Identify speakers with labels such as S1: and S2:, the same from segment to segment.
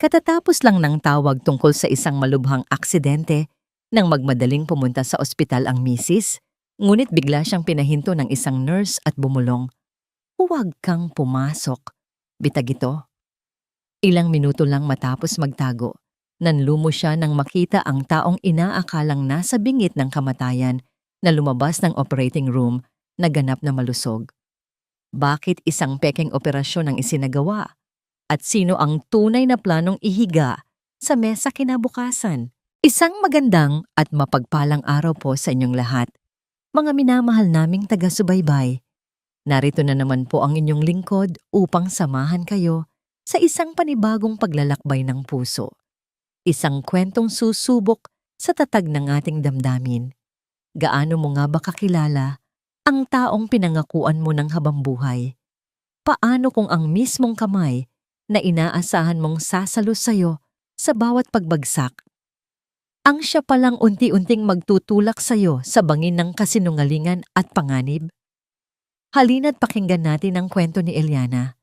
S1: Katatapos lang ng tawag tungkol sa isang malubhang aksidente nang magmadaling pumunta sa ospital ang misis, ngunit bigla siyang pinahinto ng isang nurse at bumulong. Huwag kang pumasok. Bitag ito. Ilang minuto lang matapos magtago, nanlumo siya nang makita ang taong inaakalang nasa bingit ng kamatayan na lumabas ng operating room na ganap na malusog. Bakit isang pekeng operasyon ang isinagawa? At sino ang tunay na planong ihiga sa mesa kinabukasan? Isang magandang at mapagpalang araw po sa inyong lahat. Mga minamahal naming taga-subaybay, narito na naman po ang inyong lingkod upang samahan kayo sa isang panibagong paglalakbay ng puso. Isang kwentong susubok sa tatag ng ating damdamin. Gaano mo nga ba kakilala ang taong pinangakuan mo ng habambuhay? Paano kung ang mismong kamay na inaasahan mong sasalo sa'yo sa bawat pagbagsak, ang siya palang unti-unting magtutulak sa'yo sa bangin ng kasinungalingan at panganib? Halina't pakinggan natin ang kwento ni Eliana.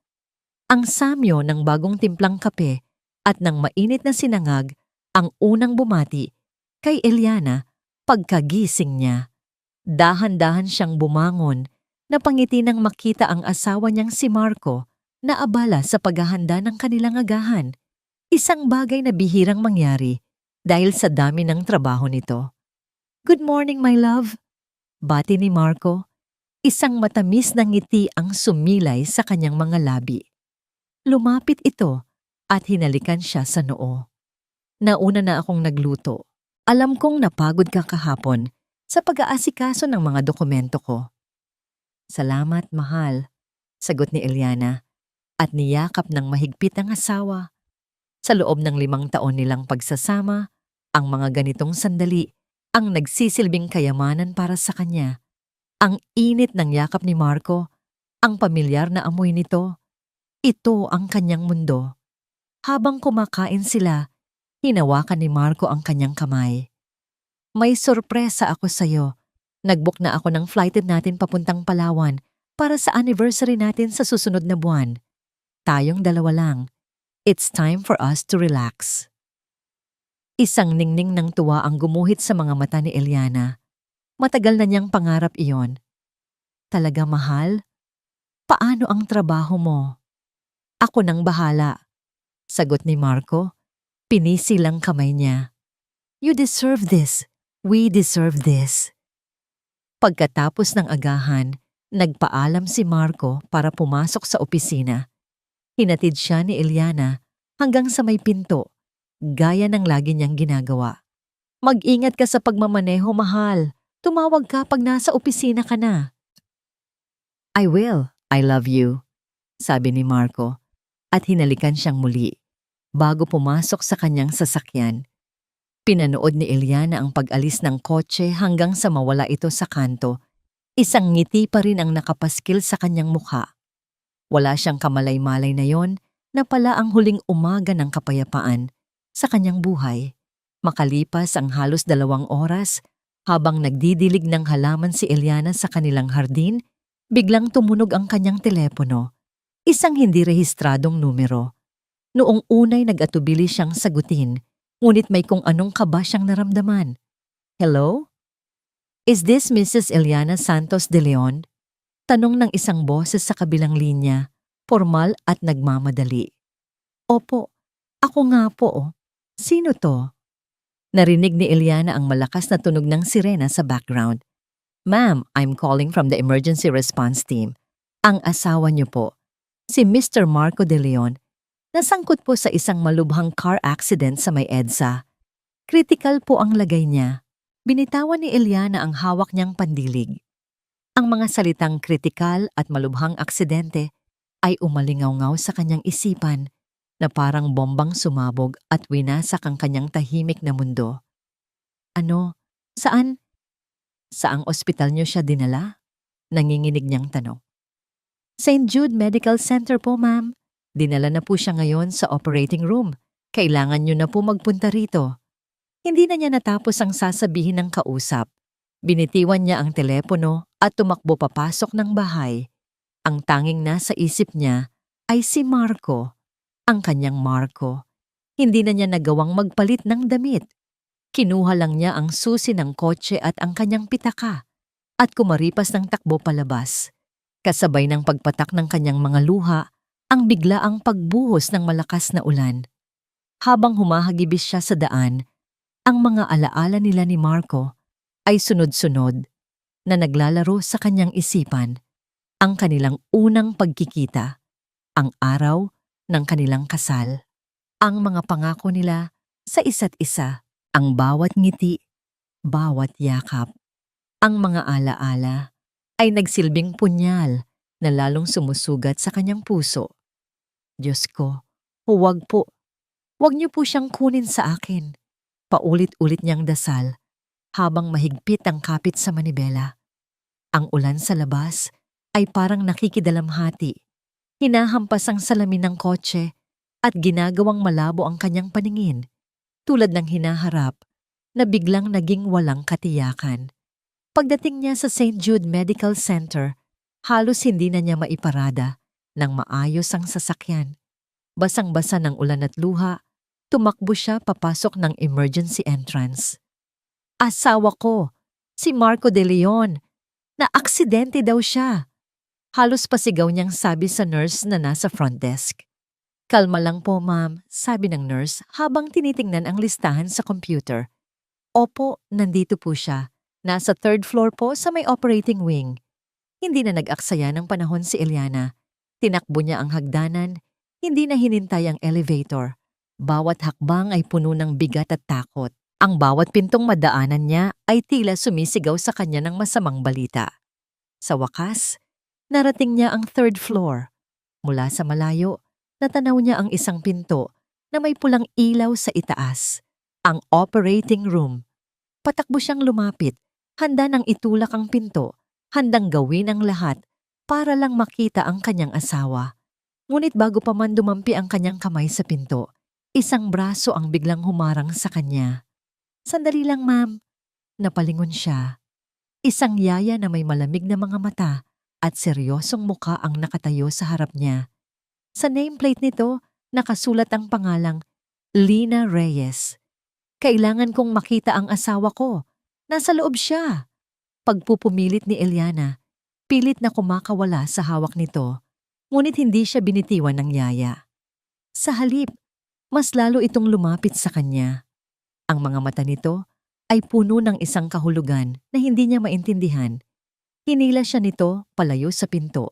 S1: Ang samyo ng bagong timplang kape at ng mainit na sinangag ang unang bumati kay Eliana pagkagising niya. Dahan-dahan siyang bumangon, napangiti nang makita ang asawa niyang si Marco na abala sa paghahanda ng kanilang agahan. Isang bagay na bihirang mangyari dahil sa dami ng trabaho nito. "Good morning, my love," bati ni Marco. Isang matamis na ngiti ang sumilay sa kanyang mga labi. Lumapit ito at hinalikan siya sa noo. "Nauna na akong nagluto. Alam kong napagod ka kahapon sa pag-aasikaso ng mga dokumento ko." "Salamat, mahal," sagot ni Eliana at niyakap ng mahigpit ang asawa. Sa loob ng 5 taon nilang pagsasama, ang mga ganitong sandali ang nagsisilbing kayamanan para sa kanya. Ang init ng yakap ni Marco, ang pamilyar na amoy nito, ito ang kanyang mundo. Habang kumakain sila, hinawakan ni Marco ang kanyang kamay. "May sorpresa ako sa'yo. Nag-book na ako ng flight natin papuntang Palawan para sa anniversary natin sa susunod na buwan. Tayong dalawa lang. It's time for us to relax." Isang ningning ng tuwa ang gumuhit sa mga mata ni Eliana. Matagal na niyang pangarap iyon. "Talaga, mahal? Paano ang trabaho mo?" "Ako nang bahala," sagot ni Marco. Pinisi lang kamay niya. "You deserve this. We deserve this." Pagkatapos ng agahan, nagpaalam si Marco para pumasok sa opisina. Hinatid siya ni Eliana hanggang sa may pinto, gaya ng lagi niyang ginagawa. "Mag-ingat ka sa pagmamaneho, mahal. Tumawag ka pag nasa opisina ka na." "I will. I love you," sabi ni Marco at hinalikan siyang muli bago pumasok sa kanyang sasakyan. Pinanood ni Eliana ang pag-alis ng kotse hanggang sa mawala ito sa kanto. Isang ngiti pa rin ang nakapaskil sa kanyang mukha. Wala siyang kamalay-malay na yon na pala ang huling umaga ng kapayapaan sa kanyang buhay. Makalipas ang halos 2 oras, habang nagdidilig ng halaman si Eliana sa kanilang hardin, biglang tumunog ang kanyang telepono. Isang hindi rehistradong numero. Noong unay nag-atubili siyang sagutin, ngunit may kung anong kaba siyang naramdaman. "Hello? Is this Mrs. Eliana Santos de Leon?" Tanong ng isang boses sa kabilang linya, formal at nagmamadali. "Opo, ako nga po. Sino to?" Narinig ni Eliana ang malakas na tunog ng sirena sa background. "Ma'am, I'm calling from the emergency response team. Ang asawa niyo po, si Mr. Marco de Leon, nasangkot po sa isang malubhang car accident sa may EDSA. Critical po ang lagay niya." Binitawan ni Eliana ang hawak niyang pandilig. Ang mga salitang kritikal at malubhang aksidente ay umalingaw-ngaw sa kanyang isipan na parang bombang sumabog at winasak ang kanyang tahimik na mundo. "Ano? Saan? Saang ospital niyo siya dinala?" Nanginginig niyang tanong. "St. Jude Medical Center po, ma'am. Dinala na po siya ngayon sa operating room. Kailangan niyo na po magpunta rito." Hindi na niya natapos ang sasabihin ng kausap. Binitiwan niya ang telepono at tumakbo papasok ng bahay. Ang tanging nasa isip niya ay si Marco, ang kanyang Marco. Hindi na niya nagawang magpalit ng damit. Kinuha lang niya ang susi ng kotse at ang kanyang pitaka at kumaripas ng takbo palabas. Kasabay ng pagpatak ng kanyang mga luha, ang biglaang pagbuhos ng malakas na ulan. Habang humahagibis siya sa daan, ang mga alaala nila ni Marco ay sunod-sunod na naglalaro sa kanyang isipan. Ang kanilang unang pagkikita, ang araw ng kanilang kasal, ang mga pangako nila sa isa't isa, ang bawat ngiti, bawat yakap. Ang mga alaala ay nagsilbing punyal na lalong sumusugat sa kanyang puso. Diyos ko, huwag po. Huwag niyo po siyang kunin sa akin. Paulit-ulit niyang dasal habang mahigpit ang kapit sa manibela. Ang ulan sa labas ay parang nakikidalamhati. Hinahampas ang salamin ng kotse at ginagawang malabo ang kanyang paningin, tulad ng hinaharap na biglang naging walang katiyakan. Pagdating niya sa St. Jude Medical Center, halos hindi na niya maiparada ng maayos ang sasakyan. Basang-basa ng ulan at luha, tumakbo siya papasok ng emergency entrance. Asawa ko, si Marco De Leon, na aksidente daw siya. Halos pasigaw niyang sabi sa nurse na nasa front desk. Kalma lang po ma'am, sabi ng nurse habang tinitingnan ang listahan sa computer. Opo, nandito po siya. Nasa third floor po sa may operating wing. Hindi na nag-aksaya ng panahon si Eliana. Tinakbo niya ang hagdanan, hindi na hinintay ang elevator. Bawat hakbang ay puno ng bigat at takot. Ang bawat pintong madaanan niya ay tila sumisigaw sa kanya ng masamang balita. Sa wakas, narating niya ang third floor. Mula sa malayo, natanaw niya ang isang pinto na may pulang ilaw sa itaas. Ang operating room. Patakbo siyang lumapit, handa nang itulak ang pinto, handang gawin ang lahat para lang makita ang kanyang asawa. Ngunit bago pa man dumampi ang kanyang kamay sa pinto, isang braso ang biglang humarang sa kanya. Sandali lang ma'am, napalingon siya. Isang yaya na may malamig na mga mata at seryosong muka ang nakatayo sa harap niya. Sa nameplate nito, nakasulat ang pangalang Lina Reyes. Kailangan kong makita ang asawa ko. Nasa loob siya. Pagpupumilit ni Eliana, pilit na kumakawala sa hawak nito, ngunit hindi siya binitiwan ng yaya. Sa halip, mas lalo itong lumapit sa kanya. Ang mga mata nito ay puno ng isang kahulugan na hindi niya maintindihan. Hinila siya nito palayo sa pinto,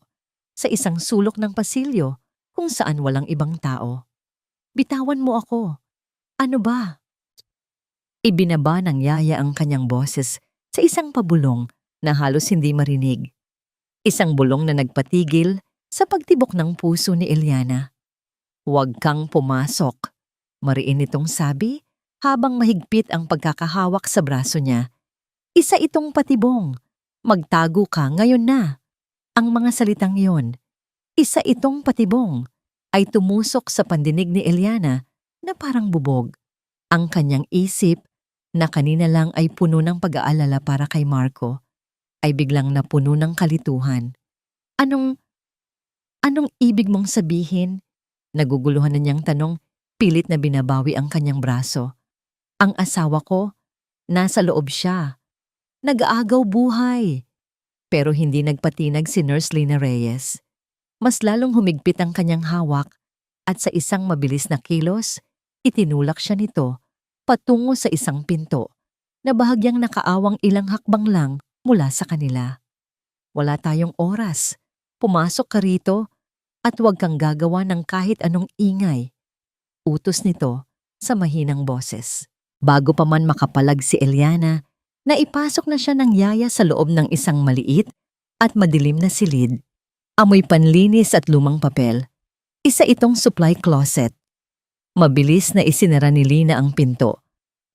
S1: sa isang sulok ng pasilyo kung saan walang ibang tao. Bitawan mo ako. Ano ba? Ibinaba ng yaya ang kanyang boses sa isang pabulong na halos hindi marinig. Isang bulong na nagpatigil sa pagtibok ng puso ni Eliana. Huwag kang pumasok, mariin itong sabi habang mahigpit ang pagkakahawak sa braso niya. Isa itong patibong. Magtago ka ngayon na. Ang mga salitang iyon, isa itong patibong, ay tumusok sa pandinig ni Eliana na parang bubog. Ang kanyang isip, na kanina lang ay puno ng pag-aalala para kay Marco, ay biglang napuno ng kalituhan. Anong ibig mong sabihin? Naguguluhan na niyang tanong, pilit na binabawi ang kanyang braso. Ang asawa ko, nasa loob siya. Nag-aagaw buhay. Pero hindi nagpatinag si Nurse Lina Reyes. Mas lalong humigpit ang kanyang hawak at sa isang mabilis na kilos, itinulak siya nito patungo sa isang pinto na bahagyang nakaawang ilang hakbang lang mula sa kanila. Wala tayong oras. Pumasok ka rito at huwag kang gagawa ng kahit anong ingay. Utos nito sa mahinang boses. Bago pa man makapalag si Eliana, naipasok na siya ng yaya sa loob ng isang maliit at madilim na silid. Amoy panlinis at lumang papel. Isa itong supply closet. Mabilis na isinara ni Lina ang pinto,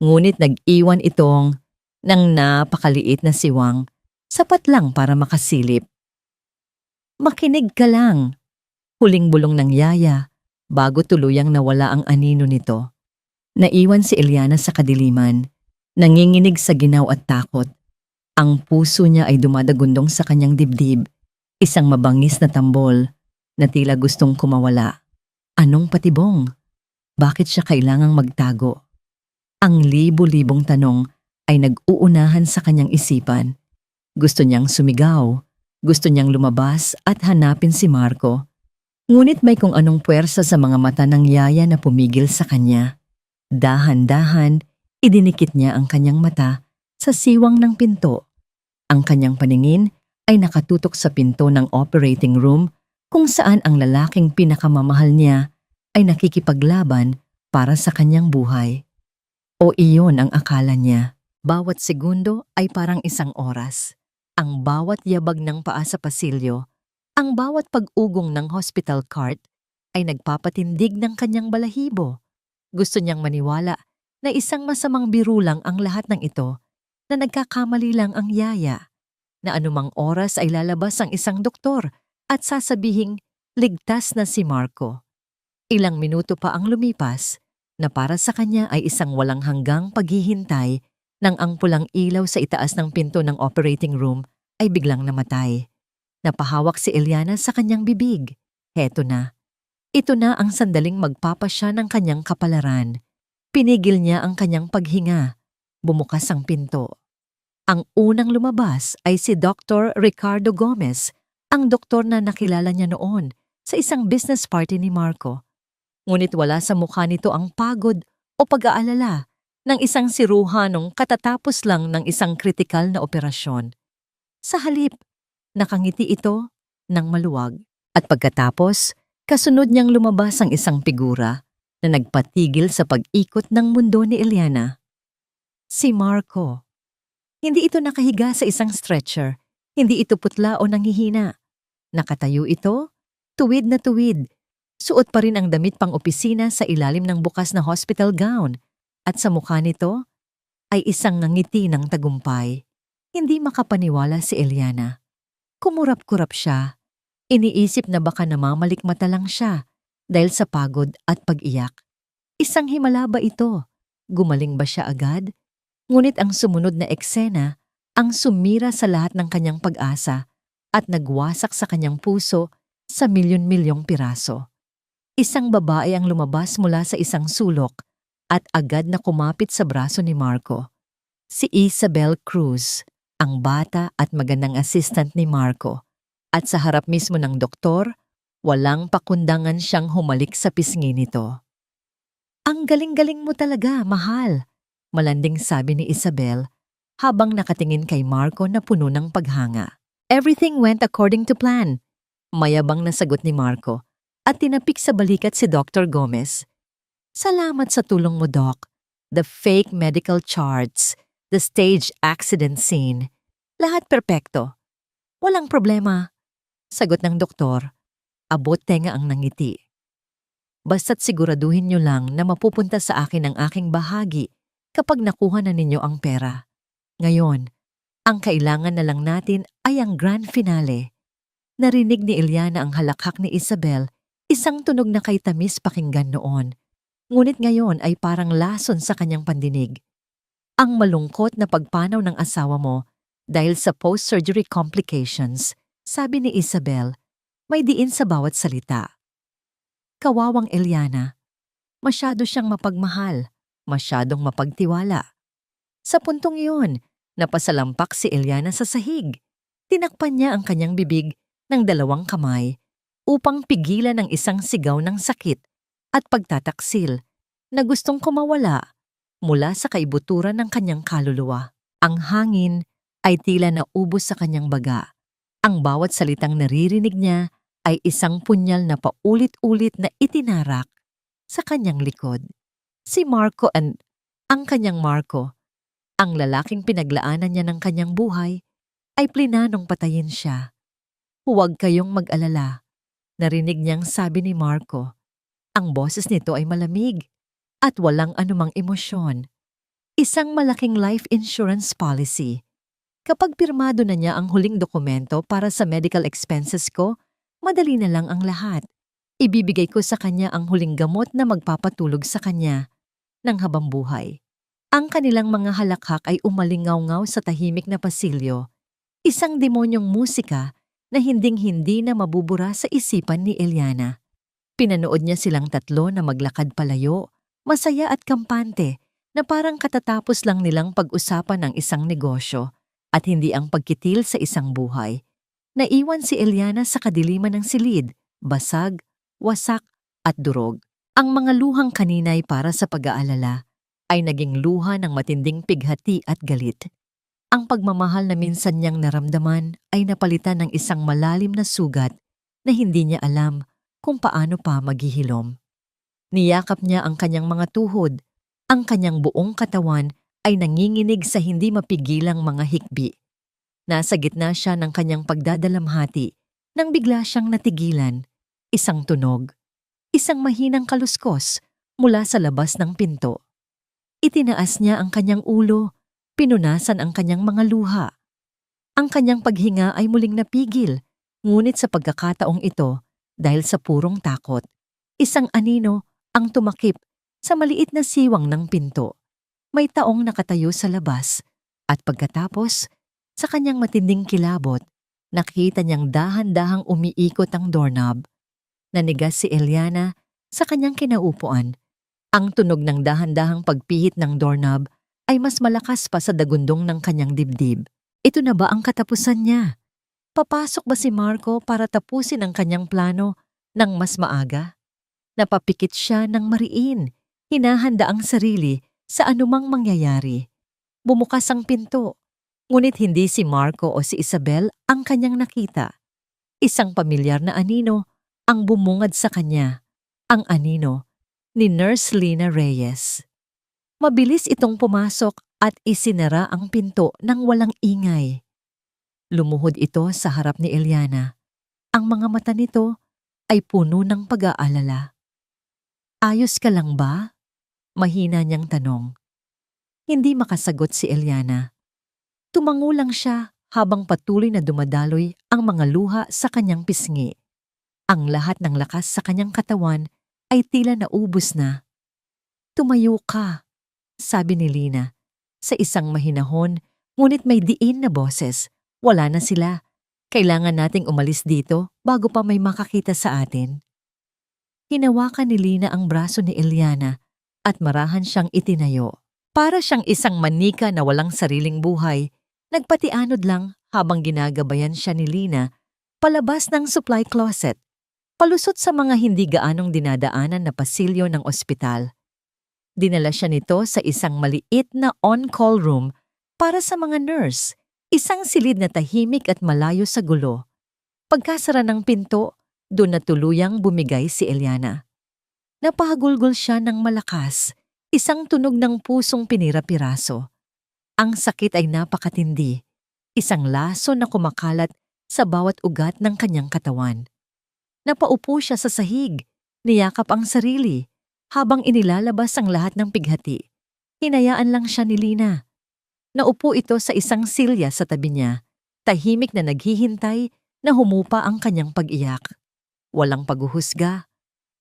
S1: ngunit nag-iwan itong ng napakaliit na siwang, sapat lang para makasilip. Makinig ka lang, huling bulong ng yaya bago tuluyang nawala ang anino nito. Naiwan si Eliana sa kadiliman, nanginginig sa ginaw at takot. Ang puso niya ay dumadagundong sa kanyang dibdib, isang mabangis na tambol na tila gustong kumawala. Anong patibong? bakit siya kailangang magtago. Ang libo-libong tanong ay nag-uunahan sa kanyang isipan. Gusto niyang sumigaw, gusto niyang lumabas at hanapin si Marco. Ngunit may kung anong puwersa sa mga mata ng yaya na pumigil sa kanya. Dahan-dahan, idinikit niya ang kanyang mata sa siwang ng pinto. Ang kanyang paningin ay nakatutok sa pinto ng operating room kung saan ang lalaking pinakamamahal niya ay nakikipaglaban para sa kanyang buhay. O iyon ang akala niya. Bawat segundo ay parang isang oras. Ang bawat yabag ng paa sa pasilyo, ang bawat pag-ugong ng hospital cart ay nagpapatindig ng kanyang balahibo. Gusto niyang maniwala na isang masamang biro lang ang lahat ng ito, na nagkakamali lang ang yaya, na anumang oras ay lalabas ang isang doktor at sasabihing ligtas na si Marco. Ilang minuto pa ang lumipas na para sa kanya ay isang walang hanggang paghihintay nang ang pulang ilaw sa itaas ng pinto ng operating room ay biglang namatay. Napahawak si Eliana sa kanyang bibig. Heto na. Ito na ang sandaling magpapasya ng kanyang kapalaran. Pinigil niya ang kanyang paghinga. Bumukas ang pinto. Ang unang lumabas ay si Dr. Ricardo Gomez, ang doktor na nakilala niya noon sa isang business party ni Marco. Ngunit wala sa mukha nito ang pagod o pag-aalala ng isang siruhanong katatapos lang ng isang kritikal na operasyon. Sa halip, nakangiti ito ng maluwag. At pagkatapos, kasunod niyang lumabas ang isang figura na nagpatigil sa pag-ikot ng mundo ni Eliana. Si Marco. Hindi ito nakahiga sa isang stretcher. Hindi ito putla o nanghihina. Nakatayo ito, tuwid na tuwid. Suot pa rin ang damit pang opisina sa ilalim ng bukas na hospital gown. At sa mukha nito ay isang ngiti ng tagumpay. Hindi makapaniwala si Eliana. Kumurap-kurap siya. Iniisip na baka namamalikmata lang siya dahil sa pagod at pag-iyak. Isang himala ba ito? Gumaling ba siya agad? Ngunit ang sumunod na eksena ang sumira sa lahat ng kanyang pag-asa at nagwasak sa kanyang puso sa milyon-milyong piraso. Isang babae ang lumabas mula sa isang sulok at agad na kumapit sa braso ni Marco. Si Isabel Cruz, ang bata at magandang assistant ni Marco. At sa harap mismo ng doktor, walang pakundangan siyang humalik sa pisngi nito. "Ang galing-galing mo talaga, mahal," malanding sabi ni Isabel habang nakatingin kay Marco na puno ng paghanga. "Everything went according to plan," mayabang na sagot ni Marco at tinapik sa balikat si Dr. Gomez. "Salamat sa tulong mo, Doc. The fake medical charts, the stage accident scene, lahat perpekto. Walang problema," sagot ng doktor. Abot tenga ang nangiti. "Basta't siguraduhin niyo lang na mapupunta sa akin ang aking bahagi kapag nakuha na ninyo ang pera. Ngayon, ang kailangan na lang natin ay ang grand finale." Narinig ni Eliana ang halakhak ni Isabel, isang tunog na kay tamis pakinggan noon. Ngunit ngayon ay parang lason sa kanyang pandinig. "Ang malungkot na pagpanaw ng asawa mo dahil sa post-surgery complications," sabi ni Isabel, may diin sa bawat salita. Kawawang Eliana. Masyado siyang mapagmahal, masyadong mapagtiwala. Sa puntong iyon, napasalampak si Eliana sa sahig. Tinakpan niya ang kanyang bibig ng dalawang kamay upang pigilan ang isang sigaw ng sakit at pagtataksil na gustong kumawala mula sa kaibuturan ng kanyang kaluluwa. Ang hangin ay tila naubos sa kanyang baga. Ang bawat salitang naririnig niya ay isang punyal na paulit-ulit na itinarak sa kanyang likod. Si Marco ang kanyang Marco, ang lalaking pinaglaanan niya ng kanyang buhay, ay plinanong patayin siya. "Huwag kayong mag-alala," narinig niyang sabi ni Marco. Ang boses nito ay malamig at walang anumang emosyon. Isang malaking life insurance policy. Kapag pirmado na niya ang huling dokumento para sa medical expenses ko, madali na lang ang lahat. Ibibigay ko sa kanya ang huling gamot na magpapatulog sa kanya ng habang buhay. Ang kanilang mga halakhak ay umalingaw-ngaw sa tahimik na pasilyo. Isang demonyong musika na hinding-hindi na mabubura sa isipan ni Eliana. Pinanood niya silang tatlo na maglakad palayo, masaya at kampante, na parang katatapos lang nilang pag-usapan ng isang negosyo at hindi ang pagkitil sa isang buhay. Naiwan si Eliana sa kadiliman ng silid, basag, wasak at durog. Ang mga luhang kaninay para sa pag-aalala ay naging luha ng matinding pighati at galit. Ang pagmamahal na minsan niyang naramdaman ay napalitan ng isang malalim na sugat na hindi niya alam kung paano pa maghihilom. Niyakap niya ang kanyang mga tuhod, ang kanyang buong katawan ay nanginginig sa hindi mapigilang mga hikbi. Nasa gitna siya ng kanyang pagdadalamhati nang bigla siyang natigilan, isang tunog, isang mahinang kaluskos mula sa labas ng pinto. Itinaas niya ang kanyang ulo, pinunasan ang kanyang mga luha. Ang kanyang paghinga ay muling napigil, ngunit sa pagkakataong ito, dahil sa purong takot, isang anino ang tumakip sa maliit na siwang ng pinto. May taong nakatayo sa labas at pagkatapos, sa kanyang matinding kilabot, nakita niyang dahan-dahang umiikot ang doorknob. Nanigas si Eliana sa kanyang kinaupuan. Ang tunog ng dahan-dahang pagpihit ng doorknob ay mas malakas pa sa dagundong ng kanyang dibdib. Ito na ba ang katapusan niya? Papasok ba si Marco para tapusin ang kanyang plano ng mas maaga? Napapikit siya ng mariin, hinahanda ang sarili sa anumang mangyayari. Bumukas ang pinto, ngunit hindi si Marco o si Isabel ang kanyang nakita. Isang pamilyar na anino ang bumungad sa kanya, ang anino ni Nurse Lina Reyes. Mabilis itong pumasok at isinara ang pinto ng walang ingay. Lumuhod ito sa harap ni Eliana. Ang mga mata nito ay puno ng pag-aalala. "Ayos ka lang ba?" Mahina niyang tanong. Hindi makasagot si Eliana. Tumango lang siya habang patuloy na dumadaloy ang mga luha sa kanyang pisngi. Ang lahat ng lakas sa kanyang katawan ay tila naubos na. "Tumayo ka," sabi ni Lina, sa isang mahinahon ngunit may diin na boses. "Wala na sila. Kailangan nating umalis dito bago pa may makakita sa atin." Hinawakan ni Lina ang braso ni Eliana at marahan siyang itinayo. Para siyang isang manika na walang sariling buhay, nagpatianod lang habang ginagabayan siya ni Lina palabas ng supply closet, palusot sa mga hindi gaanong dinadaanan na pasilyo ng ospital. Dinala siya nito sa isang maliit na on-call room para sa mga nurse, isang silid na tahimik at malayo sa gulo. Pagkasara ng pinto, doon na tuluyang bumigay si Eliana. Napahagulgol siya ng malakas, isang tunog ng pusong pinira-piraso. Ang sakit ay napakatindi, isang laso na kumakalat sa bawat ugat ng kanyang katawan. Napaupo siya sa sahig, niyakap ang sarili, habang inilalabas ang lahat ng pighati. Hinayaan lang siya ni Lina. Naupo ito sa isang silya sa tabi niya, tahimik na naghihintay na humupa ang kanyang pag-iyak. Walang paghuhusga,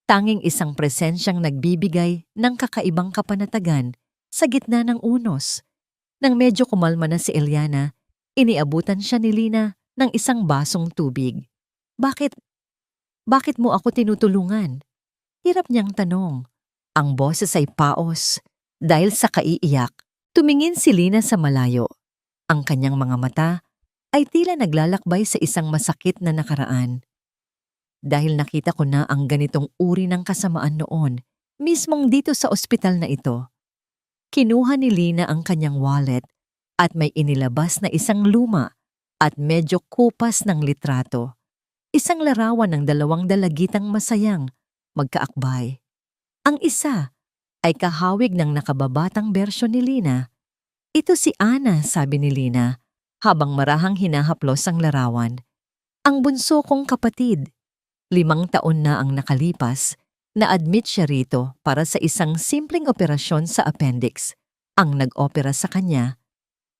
S1: tanging isang presensyang nagbibigay ng kakaibang kapanatagan sa gitna ng unos. Nang medyo kumalma na si Eliana, iniabutan siya ni Lina ng isang basong tubig. Bakit mo ako tinutulungan?" Hirap niyang tanong. Ang boses ay paos. Dahil sa kaiiyak, tumingin si Lina sa malayo. Ang kanyang mga mata ay tila naglalakbay sa isang masakit na nakaraan. "Dahil nakita ko na ang ganitong uri ng kasamaan noon, mismong dito sa ospital na ito." Kinuha ni Lina ang kanyang wallet at may inilabas na isang luma at medyo kupas ng litrato. Isang larawan ng dalawang dalagitang masayang magkaakbay. Ang isa ay kahawig ng nakababatang bersyon ni Lina. "Ito si Ana," sabi ni Lina, habang marahang hinahaplos ang larawan. "Ang bunso kong kapatid. 5 taon na ang nakalipas, na-admit siya rito para sa isang simpleng operasyon sa appendix. Ang nag-opera sa kanya,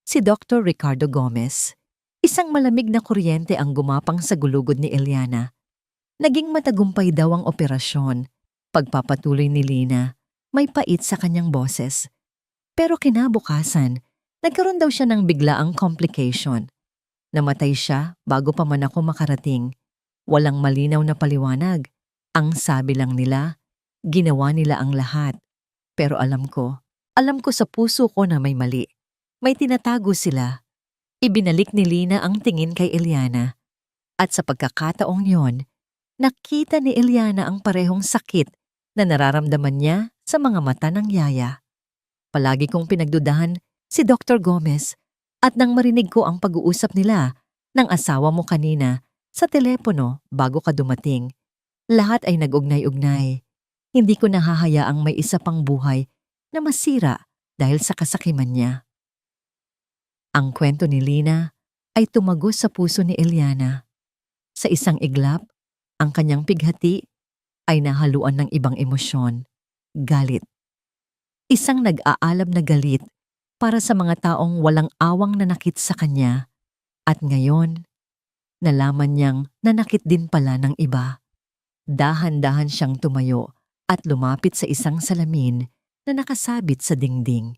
S1: si Dr. Ricardo Gomez. Isang malamig na kuryente ang gumapang sa gulugod ni Eliana. Naging matagumpay daw ang operasyon." Pagpapatuloy ni Lina, may pait sa kanyang boses. Pero kinabukasan, nagkaroon daw siya ng biglaang complication. Namatay siya bago pa man ako makarating. Walang malinaw na paliwanag, Ang sabi lang nila, ginawa nila ang lahat. Pero alam ko sa puso ko na may mali. May tinatago sila. Ibinalik ni Lina ang tingin kay Eliana. At sa pagkakataong yon, nakita ni Eliana ang parehong sakit na nararamdaman niya sa mga mata ng yaya. Palagi kong pinagdudahan si Dr. Gomez at nang marinig ko ang pag-uusap nila ng asawa mo kanina sa telepono bago ka dumating, lahat ay nag-ugnay-ugnay. Hindi ko nahahayaang may isa pang buhay na masira dahil sa kasakiman niya. Ang kwento ni Lina ay tumagos sa puso ni Eliana. Sa isang iglap, ang kanyang pighati ay nahaluan ng ibang emosyon, galit. Isang nag-aalab na galit para sa mga taong walang awang nanakit sa kanya at ngayon, nalaman niyang nanakit din pala ng iba. Dahan-dahan siyang tumayo at lumapit sa isang salamin na nakasabit sa dingding.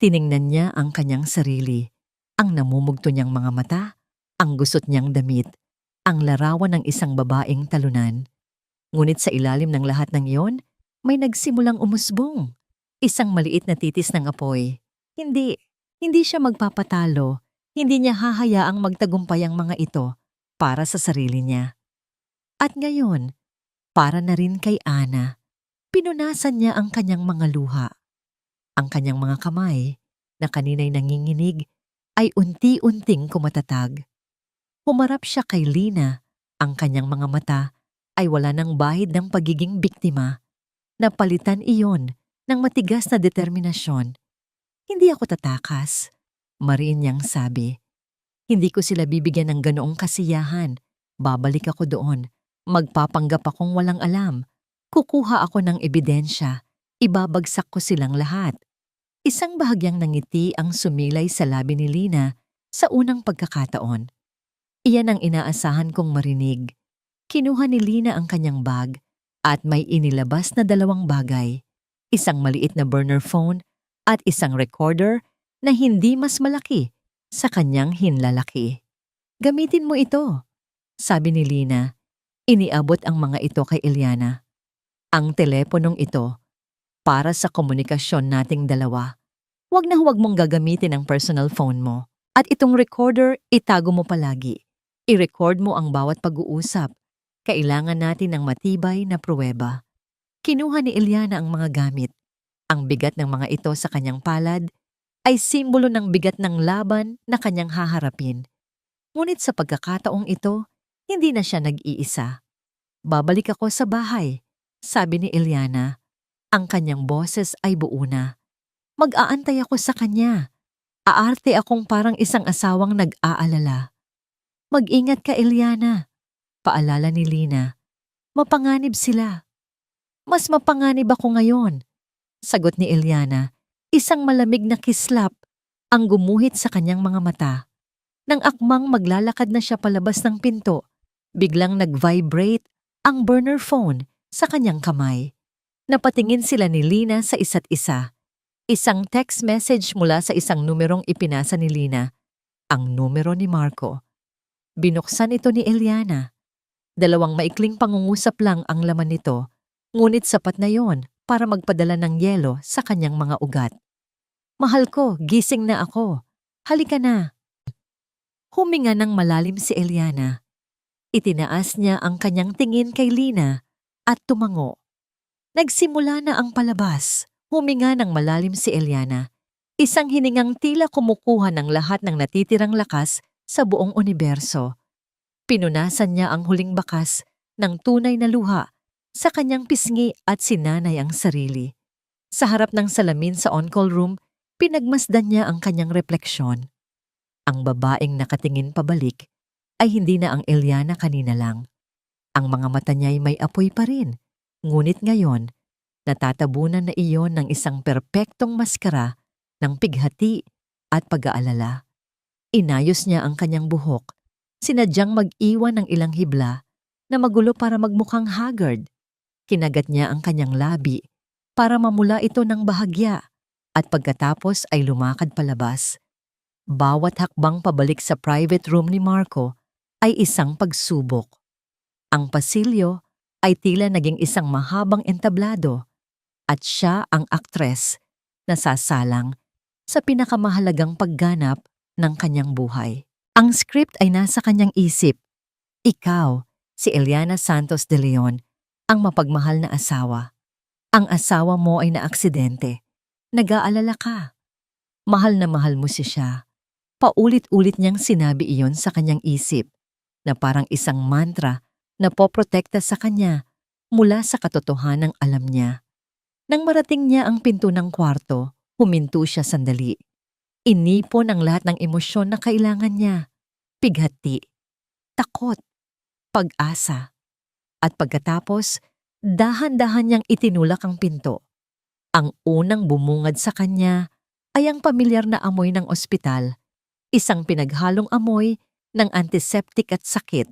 S1: Tiningnan niya ang kanyang sarili, ang namumugto niyang mga mata, ang gusot niyang damit, ang larawan ng isang babaeng talunan. Ngunit sa ilalim ng lahat ng iyon, may nagsimulang umusbong. Isang maliit na titis ng apoy. Hindi siya magpapatalo. Hindi niya hahayaang magtagumpay ang mga ito para sa sarili niya. At ngayon, para na rin kay Ana, pinunasan niya ang kanyang mga luha. Ang kanyang mga kamay, na kanina'y nanginginig, ay unti-unting kumatatag. Humarap siya kay Lina, ang kanyang mga mata ay wala ng bahid ng pagiging biktima. Napalitan iyon ng matigas na determinasyon. Hindi ako tatakas, mariin niyang sabi. Hindi ko sila bibigyan ng ganoong kasiyahan. Babalik ako doon. Magpapanggap akong walang alam. Kukuha ako ng ebidensya. Ibabagsak ko silang lahat. Isang bahagyang nangiti ang sumilay sa labi ni Lina sa unang pagkakataon. Iyan ang inaasahan kong marinig. Kinuha ni Lina ang kanyang bag at may inilabas na 2 bagay. Isang maliit na burner phone at isang recorder na hindi mas malaki sa kanyang hinlalaki. Gamitin mo ito, sabi ni Lina. Iniabot ang mga ito kay Eliana. Ang teleponong ito, para sa komunikasyon nating dalawa. Huwag mong gagamitin ang personal phone mo. At itong recorder, itago mo palagi. I-record mo ang bawat pag-uusap. Kailangan natin ng matibay na pruweba. Kinuha ni Eliana ang mga gamit. Ang bigat ng mga ito sa kanyang palad ay simbolo ng bigat ng laban na kanyang haharapin. Ngunit sa pagkakataong ito, hindi na siya nag-iisa. Babalik ako sa bahay, sabi ni Eliana. Ang kanyang boses ay buo na. Mag-aantay ako sa kanya. Aarte akong parang isang asawang nag-aalala. Mag-ingat ka, Eliana, paalala ni Lina. Mapanganib sila. Mas mapanganib ako ngayon, sagot ni Eliana. Isang malamig na kislap ang gumuhit sa kanyang mga mata. Nang akmang maglalakad na siya palabas ng pinto, biglang nag-vibrate ang burner phone sa kanyang kamay. Napatingin sila ni Lina sa isa't isa. Isang text message mula sa isang numerong ipinasa ni Lina, ang numero ni Marco. Binuksan ito ni Eliana. 2 maikling pangungusap lang ang laman nito, ngunit sapat na yon para magpadala ng yelo sa kanyang mga ugat. Mahal ko, gising na ako. Halika na. Huminga ng malalim si Eliana. Itinaas niya ang kanyang tingin kay Lina at tumango. Nagsimula na ang palabas. Huminga ng malalim si Eliana. Isang hiningang tila kumukuha ng lahat ng natitirang lakas sa buong universo. Pinunasan niya ang huling bakas ng tunay na luha sa kanyang pisngi at sinanay ang sarili. Sa harap ng salamin sa on-call room, pinagmasdan niya ang kanyang refleksyon. Ang babaeng nakatingin pabalik ay hindi na ang Eliana kanina lang. Ang mga mata niya ay may apoy pa rin, ngunit ngayon, natatabunan na iyon ng isang perpektong maskara ng pighati at pag-aalala. Inayos niya ang kanyang buhok, sinadyang mag-iwan ng ilang hibla na magulo para magmukhang haggard. Kinagat niya ang kanyang labi para mamula ito ng bahagya at pagkatapos ay lumakad palabas. Bawat hakbang pabalik sa private room ni Marco ay isang pagsubok. Ang pasilyo ay tila naging isang mahabang entablado at siya ang aktres na sasalang sa pinakamahalagang pagganap ng kanyang buhay. Ang script ay nasa kanyang isip. Ikaw, si Eliana Santos de Leon, ang mapagmahal na asawa. Ang asawa mo ay naaksidente. Nag-aalala ka. Mahal na mahal mo siya. Paulit-ulit niyang sinabi iyon sa kanyang isip na parang isang mantra na poprotekta sa kanya mula sa katotohanang alam niya. Nang marating niya ang pinto ng kwarto, huminto siya sandali. Inipon ang lahat ng emosyon na kailangan niya. Pighati, takot, pag-asa. At pagkatapos, dahan-dahan niyang itinulak ang pinto. Ang unang bumungad sa kanya ay ang pamilyar na amoy ng ospital, isang pinaghalong amoy ng antiseptic at sakit.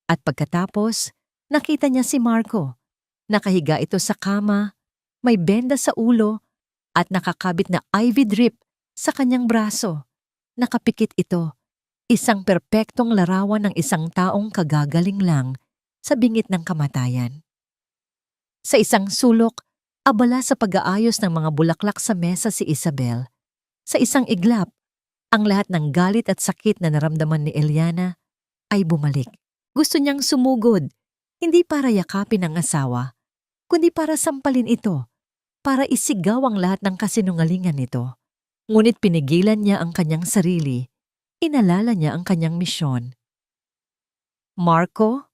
S1: At pagkatapos, nakita niya si Marco. Nakahiga ito sa kama, may benda sa ulo, at nakakabit na IV drip sa kanyang braso. Nakapikit ito, isang perpektong larawan ng isang taong kagagaling lang sa bingit ng kamatayan. Sa isang sulok, abala sa pag-aayos ng mga bulaklak sa mesa si Isabel. Sa isang iglap, ang lahat ng galit at sakit na naramdaman ni Eliana ay bumalik. Gusto niyang sumugod, hindi para yakapin ang asawa, kundi para sampalin ito, para isigaw ang lahat ng kasinungalingan nito. Ngunit pinigilan niya ang kanyang sarili, inalala niya ang kanyang misyon. Marco?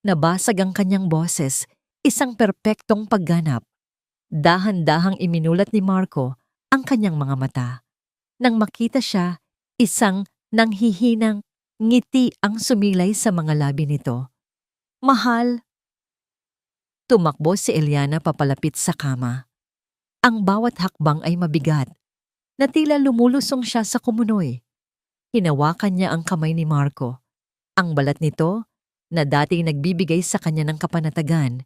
S1: Nabasag ang kanyang boses, isang perpektong pagganap. Dahan-dahang iminulat ni Marco ang kanyang mga mata. Nang makita siya, isang nanghihinang ngiti ang sumilay sa mga labi nito. Mahal. Tumakbo si Eliana papalapit sa kama. Ang bawat hakbang ay mabigat, na tila lumulusong siya sa kumunoy. Hinawakan niya ang kamay ni Marco. Ang balat nito, na dating nagbibigay sa kanya ng kapanatagan,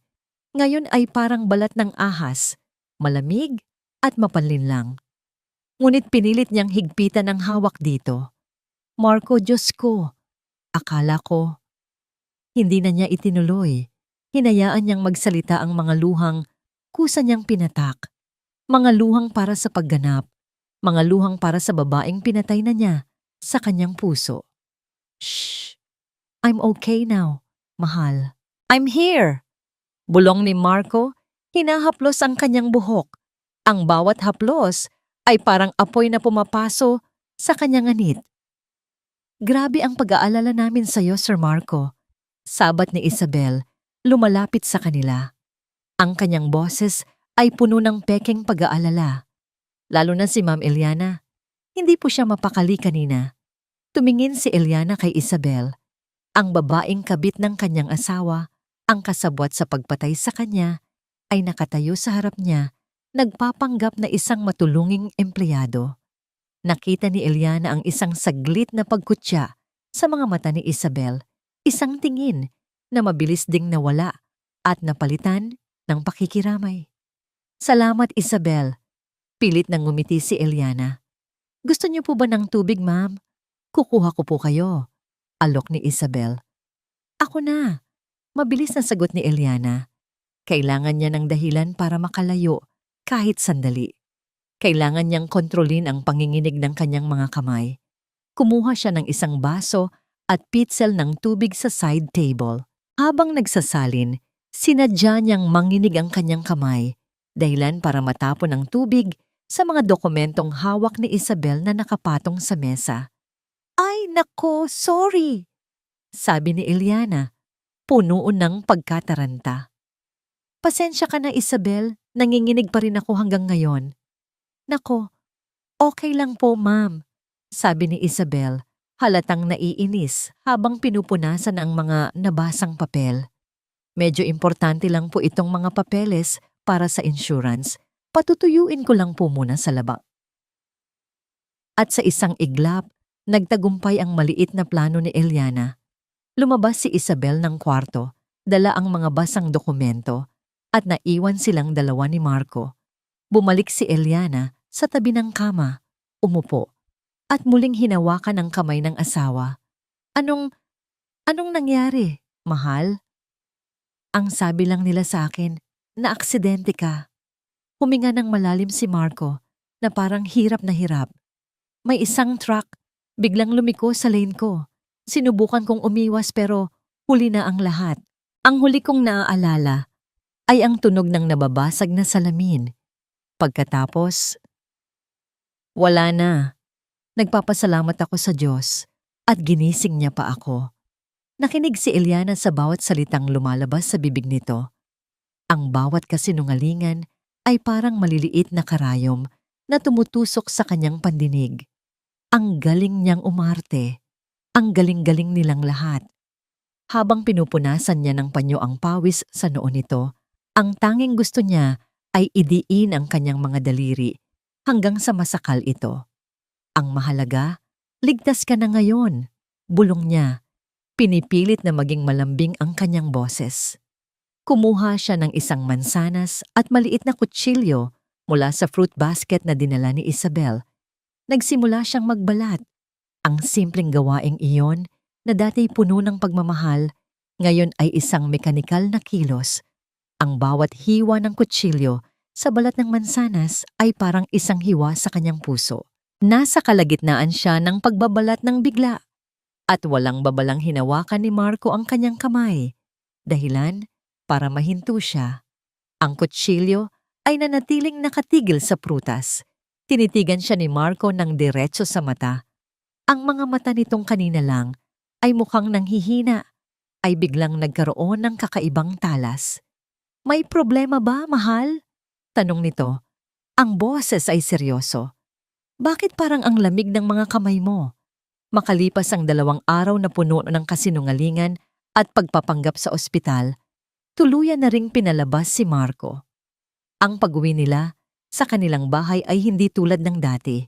S1: ngayon ay parang balat ng ahas, malamig at mapanlinlang. Ngunit pinilit niyang higpitan ang hawak dito. Marco, Diyos ko, akala ko. Hindi na niya itinuloy. Hinayaan niyang magsalita ang mga luhang kusa niyang pinatak. Mga luhang para sa pagganap, mga luhang para sa babaeng pinatay na niya sa kanyang puso. Shh! I'm okay now, mahal. I'm here! Bulong ni Marco, hinahaplos ang kanyang buhok. Ang bawat haplos ay parang apoy na pumapaso sa kanyang anit. Grabe ang pag-aalala namin sa iyo, Sir Marco. Sabat ni Isabel, lumalapit sa kanila. Ang kanyang boses ay puno ng pekeng pag-aalala. Lalo na si Ma'am Eliana. Hindi po siya mapakali kanina. Tumingin si Eliana kay Isabel. Ang babaeng kabit ng kanyang asawa, ang kasabwat sa pagpatay sa kanya, ay nakatayo sa harap niya, nagpapanggap na isang matulunging empleyado. Nakita ni Eliana ang isang saglit na pagkutya sa mga mata ni Isabel, isang tingin na mabilis ding nawala at napalitan ng pakikiramay. Salamat, Isabel. Pilit nang ngumiti si Eliana. Gusto niyo po ba ng tubig, ma'am? Kukuha ko po kayo. Alok ni Isabel. Ako na. Mabilis na sagot ni Eliana. Kailangan niya ng dahilan para makalayo kahit sandali. Kailangan niyang kontrolin ang panginginig ng kanyang mga kamay. Kumuha siya ng isang baso at pitzel ng tubig sa side table. Habang nagsasalin, sinadya niyang manginig ang kanyang kamay, dahilan para matapon ang tubig sa mga dokumentong hawak ni Isabel na nakapatong sa mesa. Ay nako, sorry! Sabi ni Eliana, puno ng pagkataranta. Pasensya ka na, Isabel, nanginginig pa rin ako hanggang ngayon. Nako, okay lang po, ma'am, sabi ni Isabel, halatang naiinis habang pinupunasan ang mga nabasang papel. Medyo importante lang po itong mga papeles para sa insurance. Patutuyuin ko lang po muna sa laba. At sa isang iglap, nagtagumpay ang maliit na plano ni Eliana. Lumabas si Isabel ng kwarto, dala ang mga basang dokumento, at naiwan silang dalawa ni Marco. Bumalik si Eliana sa tabi ng kama, umupo, at muling hinawakan ang kamay ng asawa. Anong nangyari, mahal? Ang sabi lang nila sa akin, na aksidente ka. Huminga ng malalim si Marco na parang hirap na hirap. May isang truck, biglang lumiko sa lane ko. Sinubukan kong umiwas pero huli na ang lahat. Ang huli kong naaalala ay ang tunog ng nababasag na salamin. Pagkatapos, wala na. Nagpapasalamat ako sa Diyos at ginising niya pa ako. Nakinig si Eliana sa bawat salitang lumalabas sa bibig nito. Ang bawat kasinungalingan ay parang maliliit na karayom na tumutusok sa kanyang pandinig. Ang galing niyang umarte. Ang galing-galing nilang lahat. Habang pinupunasan niya ng panyo ang pawis sa noo nito, ang tanging gusto niya ay idiin ang kanyang mga daliri hanggang sa masakal ito. Ang mahalaga, ligtas ka na ngayon, bulong niya. Pinipilit na maging malambing ang kanyang boses. Kumuha siya ng isang mansanas at maliit na kutsilyo mula sa fruit basket na dinala ni Isabel. Nagsimula siyang magbalat. Ang simpleng gawaing iyon na dati puno ng pagmamahal, ngayon ay isang mekanikal na kilos. Ang bawat hiwa ng kutsilyo sa balat ng mansanas ay parang isang hiwa sa kanyang puso. Nasa kalagitnaan siya ng pagbabalat ng bigla. At walang babalang hinawakan ni Marco ang kanyang kamay. Dahilan para mahinto siya. Ang kutsilyo ay nanatiling nakatigil sa prutas. Tinitigan siya ni Marco ng diretso sa mata. Ang mga mata nitong kanina lang ay mukhang nanghihina, ay biglang nagkaroon ng kakaibang talas. May problema ba, mahal? Tanong nito. Ang boses ay seryoso. Bakit parang ang lamig ng mga kamay mo? Makalipas ang 2 araw na puno ng kasinungalingan at pagpapanggap sa ospital, tuluyan na ring pinalabas si Marco. Ang pag-uwi nila sa kanilang bahay ay hindi tulad ng dati.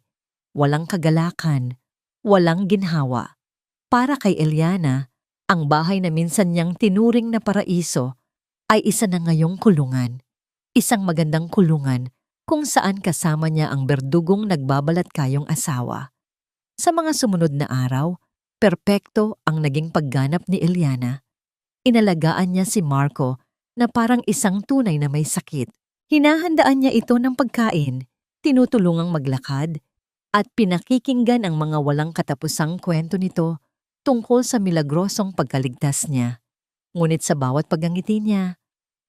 S1: Walang kagalakan, walang ginhawa. Para kay Eliana, ang bahay na minsan niyang tinuring na paraiso ay isa na ngayong kulungan. Isang magandang kulungan kung saan kasama niya ang berdugong nagbabalat kayong asawa. Sa mga sumunod na araw, perpekto ang naging pagganap ni Eliana. Inalagaan niya si Marco na parang isang tunay na may sakit. Hinahandaan niya ito ng pagkain, tinutulungang maglakad, at pinakikinggan ang mga walang katapusang kwento nito tungkol sa milagrosong pagkaligtas niya. Ngunit sa bawat pagngiti niya,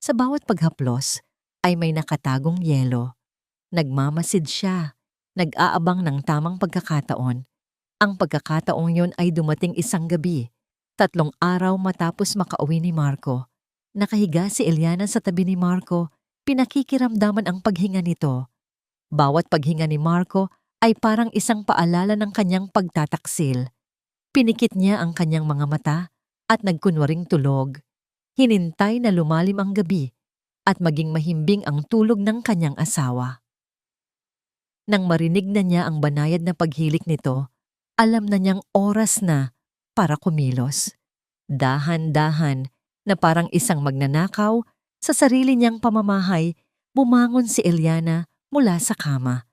S1: sa bawat paghaplos, ay may nakatagong yelo. Nagmamasid siya, nag-aabang ng tamang pagkakataon. Ang pagkakataong yon ay dumating isang gabi, 3 araw matapos makauwi ni Marco. Nakahiga si Eliana sa tabi ni Marco, pinakikiramdaman ang paghinga nito. Bawat paghinga ni Marco ay parang isang paalala ng kanyang pagtataksil. Pinikit niya ang kanyang mga mata at nagkunwaring tulog. Hinintay na lumalim ang gabi at maging mahimbing ang tulog ng kanyang asawa. Nang marinig na niya ang banayad na paghilik nito, alam na niyang oras na para kumilos. Dahan-dahan na parang isang magnanakaw sa sarili niyang pamamahay, bumangon si Eliana mula sa kama.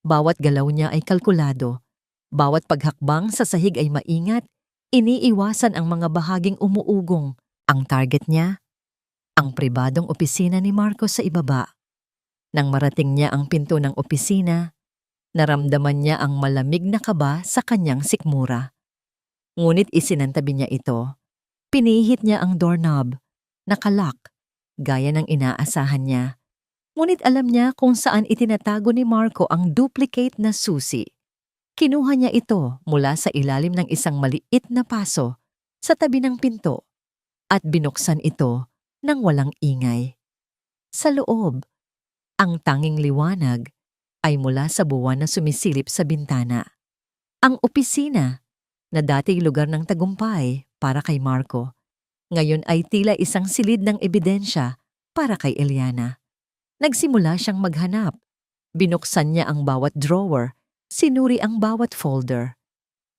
S1: Bawat galaw niya ay kalkulado. Bawat paghakbang sa sahig ay maingat, iniiwasan ang mga bahaging umuugong. Ang target niya, ang pribadong opisina ni Marco sa ibaba. Nang marating niya ang pinto ng opisina, naramdaman niya ang malamig na kaba sa kanyang sikmura. Ngunit isinantabi niya ito. Pinihit niya ang doorknob. Nakalock, gaya ng inaasahan niya. Ngunit alam niya kung saan itinatago ni Marco ang duplicate na susi. Kinuha niya ito mula sa ilalim ng isang maliit na paso sa tabi ng pinto at binuksan ito nang walang ingay. Sa loob, ang tanging liwanag ay mula sa buwan na sumisilip sa bintana. Ang opisina, na dating lugar ng tagumpay para kay Marco, ngayon ay tila isang silid ng ebidensya para kay Eliana. Nagsimula siyang maghanap. Binuksan niya ang bawat drawer, sinuri ang bawat folder.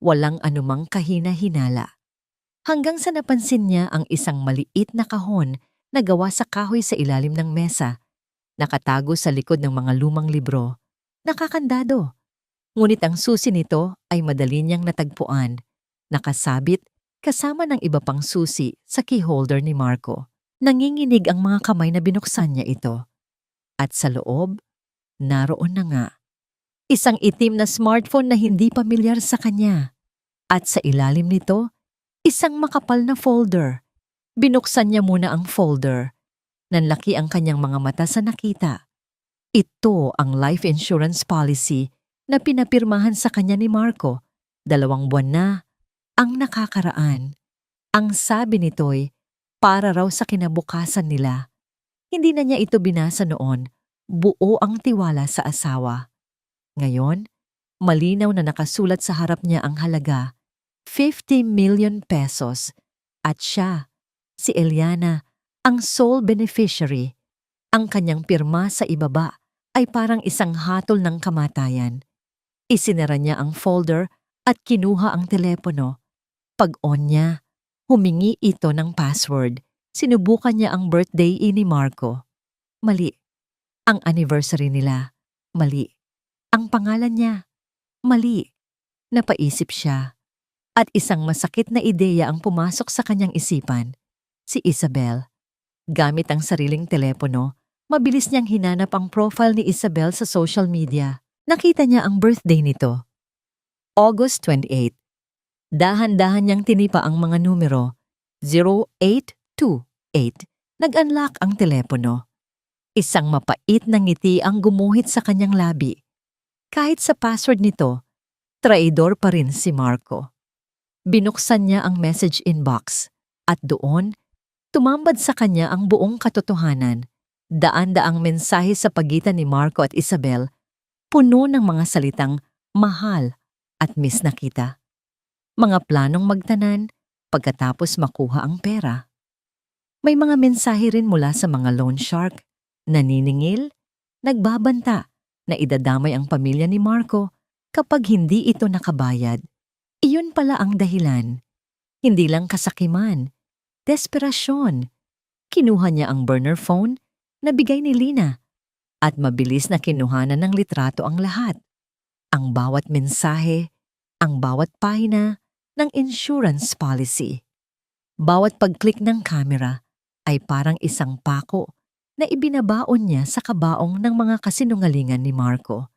S1: Walang anumang kahina-hinala. Hanggang sa napansin niya ang isang maliit na kahon na gawa sa kahoy sa ilalim ng mesa, nakatago sa likod ng mga lumang libro. Nakakandado. Ngunit ang susi nito ay madali niyang natagpuan, nakasabit kasama ng iba pang susi sa keyholder ni Marco. Nanginginig ang mga kamay na binuksan niya ito. At sa loob, naroon na nga. Isang itim na smartphone na hindi pamilyar sa kanya. At sa ilalim nito, isang makapal na folder. Binuksan niya muna ang folder. Nanlaki ang kanyang mga mata sa nakita. Ito ang life insurance policy na pinapirmahan sa kanya ni Marco. 2 buwan na ang nakakaraan. Ang sabi nito'y para raw sa kinabukasan nila. Hindi na niya ito binasa noon. Buo ang tiwala sa asawa. Ngayon, malinaw na nakasulat sa harap niya ang halaga, 50 million pesos. At siya, si Eliana, ang sole beneficiary. Ang kanyang pirma sa ibaba ay parang isang hatol ng kamatayan. Isinara niya ang folder at kinuha ang telepono. Pag-on niya, humingi ito ng password. Sinubukan niya ang birthday ni Marco. Mali. Ang anniversary nila. Mali. Ang pangalan niya. Mali. Napaisip siya. At isang masakit na ideya ang pumasok sa kanyang isipan. Si Isabel. Gamit ang sariling telepono, mabilis niyang hinanap ang profile ni Isabel sa social media. Nakita niya ang birthday nito. August 28. Dahan-dahan niyang tinipa ang mga numero. 0828. Nag-unlock ang telepono. Isang mapait na ngiti ang gumuhit sa kanyang labi. Kahit sa password nito, traidor pa rin si Marco. Binuksan niya ang message inbox at doon, tumambad sa kanya ang buong katotohanan. Daan-daang mensahe sa pagitan ni Marco at Isabel, puno ng mga salitang mahal at miss na kita. Mga planong magtanan pagkatapos makuha ang pera. May mga mensahe rin mula sa mga loan shark, naniningil, nagbabanta na idadamay ang pamilya ni Marco kapag hindi ito nakabayad. Iyon pala ang dahilan. Hindi lang kasakiman, desperasyon. Kinuha niya ang burner phone na bigay ni Lina at mabilis na kinuhanan ng litrato ang lahat. Ang bawat mensahe, ang bawat pahina ng insurance policy. Bawat pag-click ng camera ay parang isang pako na ibinabaon niya sa kabaong ng mga kasinungalingan ni Marco.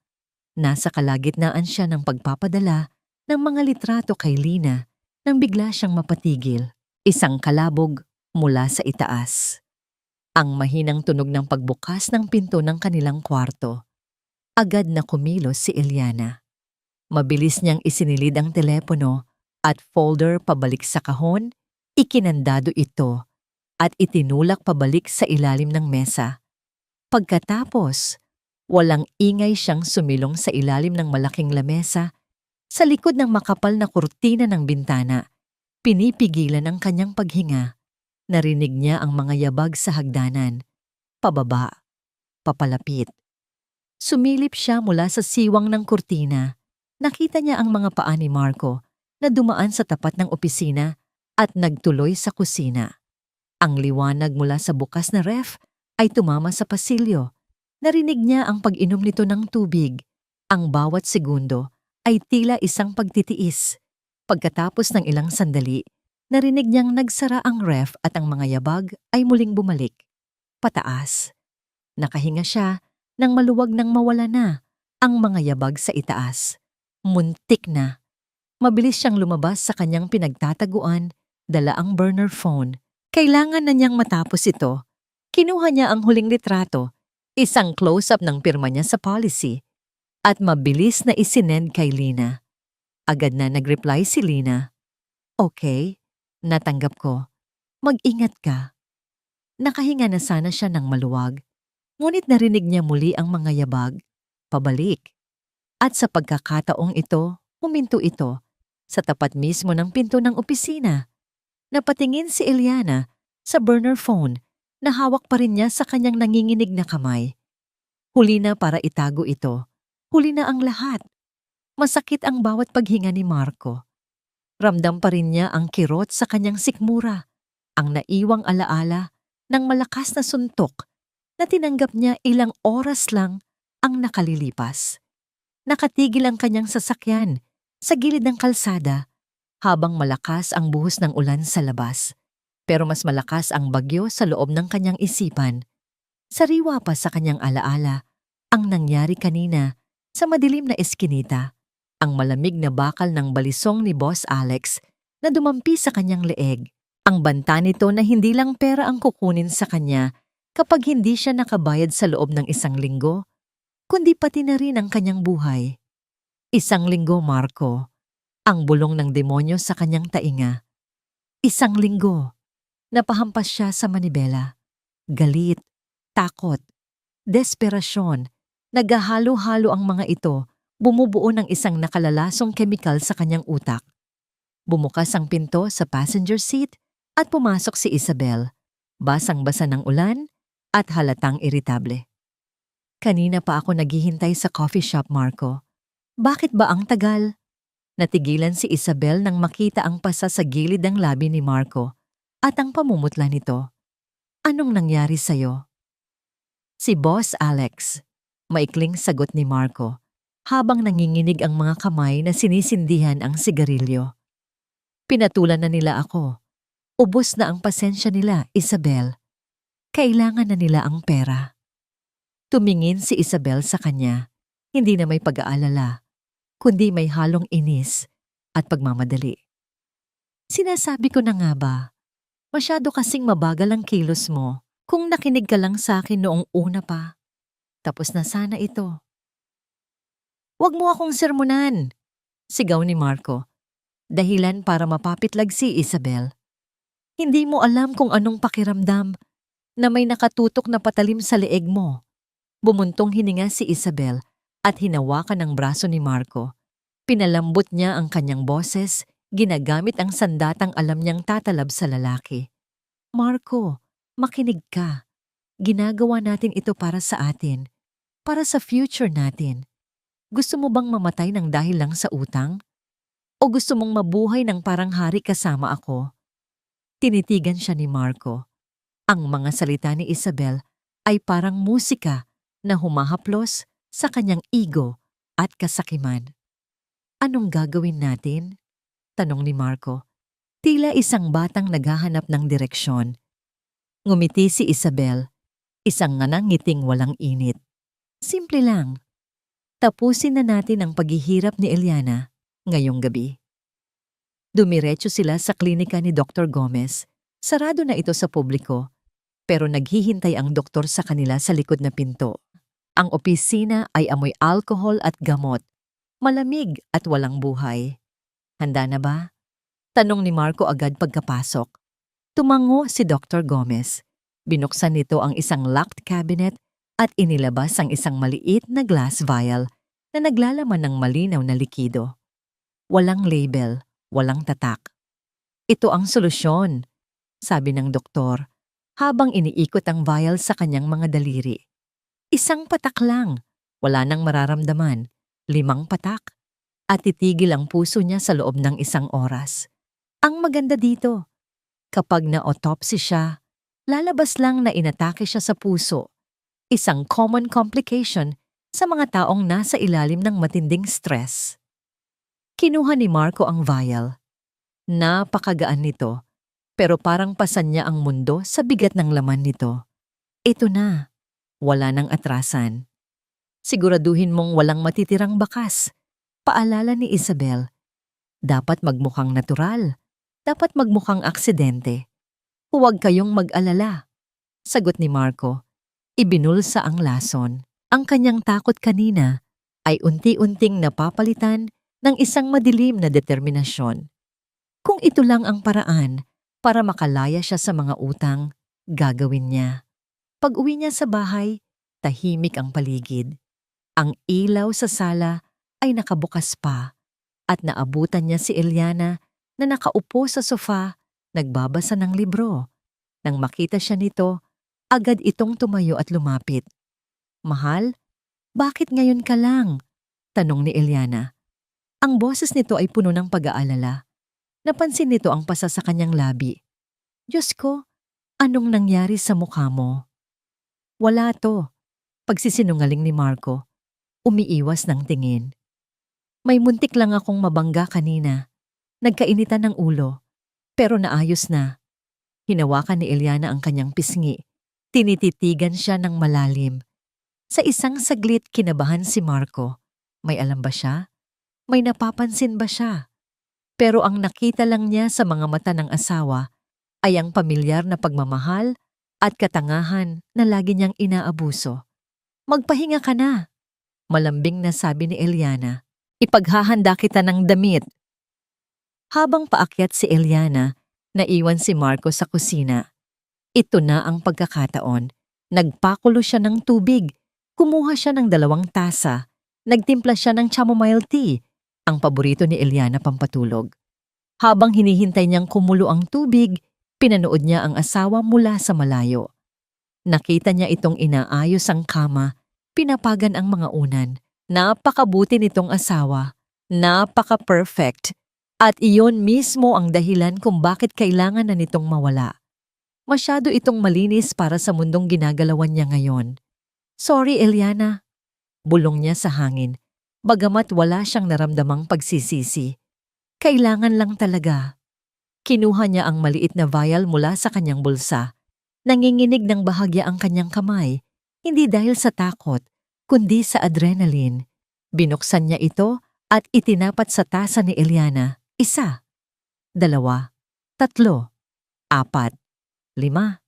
S1: Nasa kalagitnaan siya ng pagpapadala ng mga litrato kay Lina nang bigla siyang mapatigil. Isang kalabog mula sa itaas. Ang mahinang tunog ng pagbukas ng pinto ng kanilang kwarto. Agad na kumilos si Eliana. Mabilis niyang isinilid ang telepono at folder pabalik sa kahon, ikinandado ito at itinulak pabalik sa ilalim ng mesa. Pagkatapos, walang ingay siyang sumilong sa ilalim ng malaking lamesa. Sa likod ng makapal na kurtina ng bintana, pinipigilan ang kanyang paghinga. Narinig niya ang mga yabag sa hagdanan. Pababa, papalapit. Sumilip siya mula sa siwang ng kurtina. Nakita niya ang mga paa ni Marco na dumaan sa tapat ng opisina at nagtuloy sa kusina. Ang liwanag mula sa bukas na ref ay tumama sa pasilyo. Narinig niya ang pag-inom nito ng tubig. Ang bawat segundo ay tila isang pagtitiis. Pagkatapos ng ilang sandali, narinig niyang nagsara ang ref at ang mga yabag ay muling bumalik. Pataas. Nakahinga siya nang maluwag nang mawala na ang mga yabag sa itaas. Muntik na. Mabilis siyang lumabas sa kanyang pinagtataguan, dala ang burner phone. Kailangan na niyang matapos ito. Kinuha niya ang huling litrato, isang close-up ng pirma niya sa policy, at mabilis na isinend kay Lina. Agad na nag-reply si Lina. Okay, natanggap ko. Mag-ingat ka. Nakahinga na sana siya ng maluwag, ngunit narinig niya muli ang mga yabag, pabalik. At sa pagkakataong ito, huminto ito sa tapat mismo ng pinto ng opisina. Napatingin si Eliana sa burner phone na hawak pa rin niya sa kanyang nanginginig na kamay. Huli na para itago ito. Huli na ang lahat. Masakit ang bawat paghinga ni Marco. Ramdam pa rin niya ang kirot sa kanyang sikmura, ang naiwang alaala ng malakas na suntok na tinanggap niya ilang oras lang ang nakalilipas. Nakatigil ang kanyang sasakyan sa gilid ng kalsada habang malakas ang buhos ng ulan sa labas. Pero mas malakas ang bagyo sa loob ng kanyang isipan. Sariwa pa sa kanyang alaala ang nangyari kanina sa madilim na eskinita, ang malamig na bakal ng balisong ni Boss Alex na dumampi sa kanyang leeg. Ang banta nito na hindi lang pera ang kukunin sa kanya kapag hindi siya nakabayad sa loob ng 1 linggo, kundi pati na rin ang kanyang buhay. 1 linggo, Marco. Ang bulong ng demonyo sa kanyang tainga. 1 linggo. Napahampas siya sa manibela. Galit, takot, desperasyon. Naghahalo-halo ang mga ito, bumubuo ng isang nakalalasong kemikal sa kanyang utak. Bumukas ang pinto sa passenger seat at pumasok si Isabel, basang-basa ng ulan at halatang iritable. Kanina pa ako naghihintay sa coffee shop, Marco. Bakit ba ang tagal? Natigilan si Isabel nang makita ang pasa sa gilid ng labi ni Marco at ang pamumutla nito. Anong nangyari sa'yo? Si Boss Alex, maikling sagot ni Marco habang nanginginig ang mga kamay na sinisindihan ang sigarilyo. Pinatulan na nila ako. Ubos na ang pasensya nila, Isabel. Kailangan na nila ang pera. Tumingin si Isabel sa kanya, hindi na may pag-aalala, kundi may halong inis at pagmamadali. Sinasabi ko na nga ba, masyado kasing mabagal ang kilos mo kung nakinig ka lang sa akin noong una pa. Tapos na sana ito. Huwag mo akong sermonan, sigaw ni Marco, dahilan para mapapitlag si Isabel. Hindi mo alam kung anong pakiramdam na may nakatutok na patalim sa leeg mo. Bumuntong hininga si Isabel at hinawakan ang braso ni Marco. Pinalambot niya ang kanyang boses, ginagamit ang sandatang alam niyang tatalab sa lalaki. Marco, makinig ka. Ginagawa natin ito para sa atin, para sa future natin. Gusto mo bang mamatay ng dahil lang sa utang? O gusto mong mabuhay ng parang hari kasama ako? Tinitigan siya ni Marco. Ang mga salita ni Isabel ay parang musika na humahaplos sa kanyang ego at kasakiman. Anong gagawin natin? Tanong ni Marco. Tila isang batang naghahanap ng direksyon. Ngumiti si Isabel, isang nganang ngiting walang init. Simple lang. Tapusin na natin ang paghihirap ni Eliana ngayong gabi. Dumiretso sila sa klinika ni Dr. Gomez. Sarado na ito sa publiko, pero naghihintay ang doktor sa kanila sa likod na pinto. Ang opisina ay amoy alcohol at gamot, malamig at walang buhay. Handa na ba? Tanong ni Marco agad pagkapasok. Tumango si Dr. Gomez. Binuksan nito ang isang locked cabinet at inilabas ang isang maliit na glass vial na naglalaman ng malinaw na likido. Walang label, walang tatak. Ito ang solusyon, sabi ng doktor, habang iniikot ang vial sa kanyang mga daliri. Isang patak lang, wala nang mararamdaman. 5 patak, at titigil ang puso niya sa loob ng 1 oras. Ang maganda dito, kapag na-autopsy siya, lalabas lang na inatake siya sa puso. Isang common complication sa mga taong nasa ilalim ng matinding stress. Kinuha ni Marco ang vial. Napakagaan nito, pero parang pasan niya ang mundo sa bigat ng laman nito. Ito na, wala nang atrasan. Siguraduhin mong walang matitirang bakas. Paalala ni Isabel. Dapat magmukhang natural. Dapat magmukhang aksidente. Huwag kayong mag-alala, sagot ni Marco. Ibinulsa ang lason. Ang kanyang takot kanina ay unti-unting napapalitan ng isang madilim na determinasyon. Kung ito lang ang paraan para makalaya siya sa mga utang, gagawin niya. Pag-uwi niya sa bahay, tahimik ang paligid. Ang ilaw sa sala ay nakabukas pa at naabutan niya si Eliana na nakaupo sa sofa, nagbabasa ng libro. Nang makita siya nito, agad itong tumayo at lumapit. Mahal, bakit ngayon ka lang? Tanong ni Eliana. Ang boses nito ay puno ng pag-aalala. Napansin nito ang pasa sa kanyang labi. Diyos ko, anong nangyari sa mukha mo? Wala to, pagsisinungaling ni Marco. Umiiwas ng tingin. May muntik lang akong mabangga kanina. Nagkainitan ng ulo, pero naayos na. Hinawakan ni Eliana ang kanyang pisngi. Tinititigan siya ng malalim. Sa isang saglit kinabahan si Marco. May alam ba siya? May napapansin ba siya? Pero ang nakita lang niya sa mga mata ng asawa ay ang pamilyar na pagmamahal at katangahan na lagi niyang inaabuso. Magpahinga ka na, malambing na sabi ni Eliana. Ipaghahanda kita ng damit. Habang paakyat si Eliana, naiwan si Marco sa kusina. Ito na ang pagkakataon. Nagpakulo siya ng tubig. Kumuha siya ng 2 tasa. Nagtimpla siya ng chamomile tea, ang paborito ni Eliana pampatulog. Habang hinihintay niyang kumulo ang tubig, pinanood niya ang asawa mula sa malayo. Nakita niya itong inaayos ang kama, pinapagan ang mga unan. Napakabuti nitong asawa. Napaka-perfect. At iyon mismo ang dahilan kung bakit kailangan na nitong mawala. Masyado itong malinis para sa mundong ginagalawan niya ngayon. Sorry, Eliana. Bulong niya sa hangin, bagamat wala siyang naramdamang pagsisisi. Kailangan lang talaga. Kinuha niya ang maliit na vial mula sa kanyang bulsa. Nanginginig ng bahagya ang kanyang kamay, hindi dahil sa takot, kundi sa adrenaline. Binuksan niya ito at itinapat sa tasa ni Eliana. 1, 2, 3, 4, 5.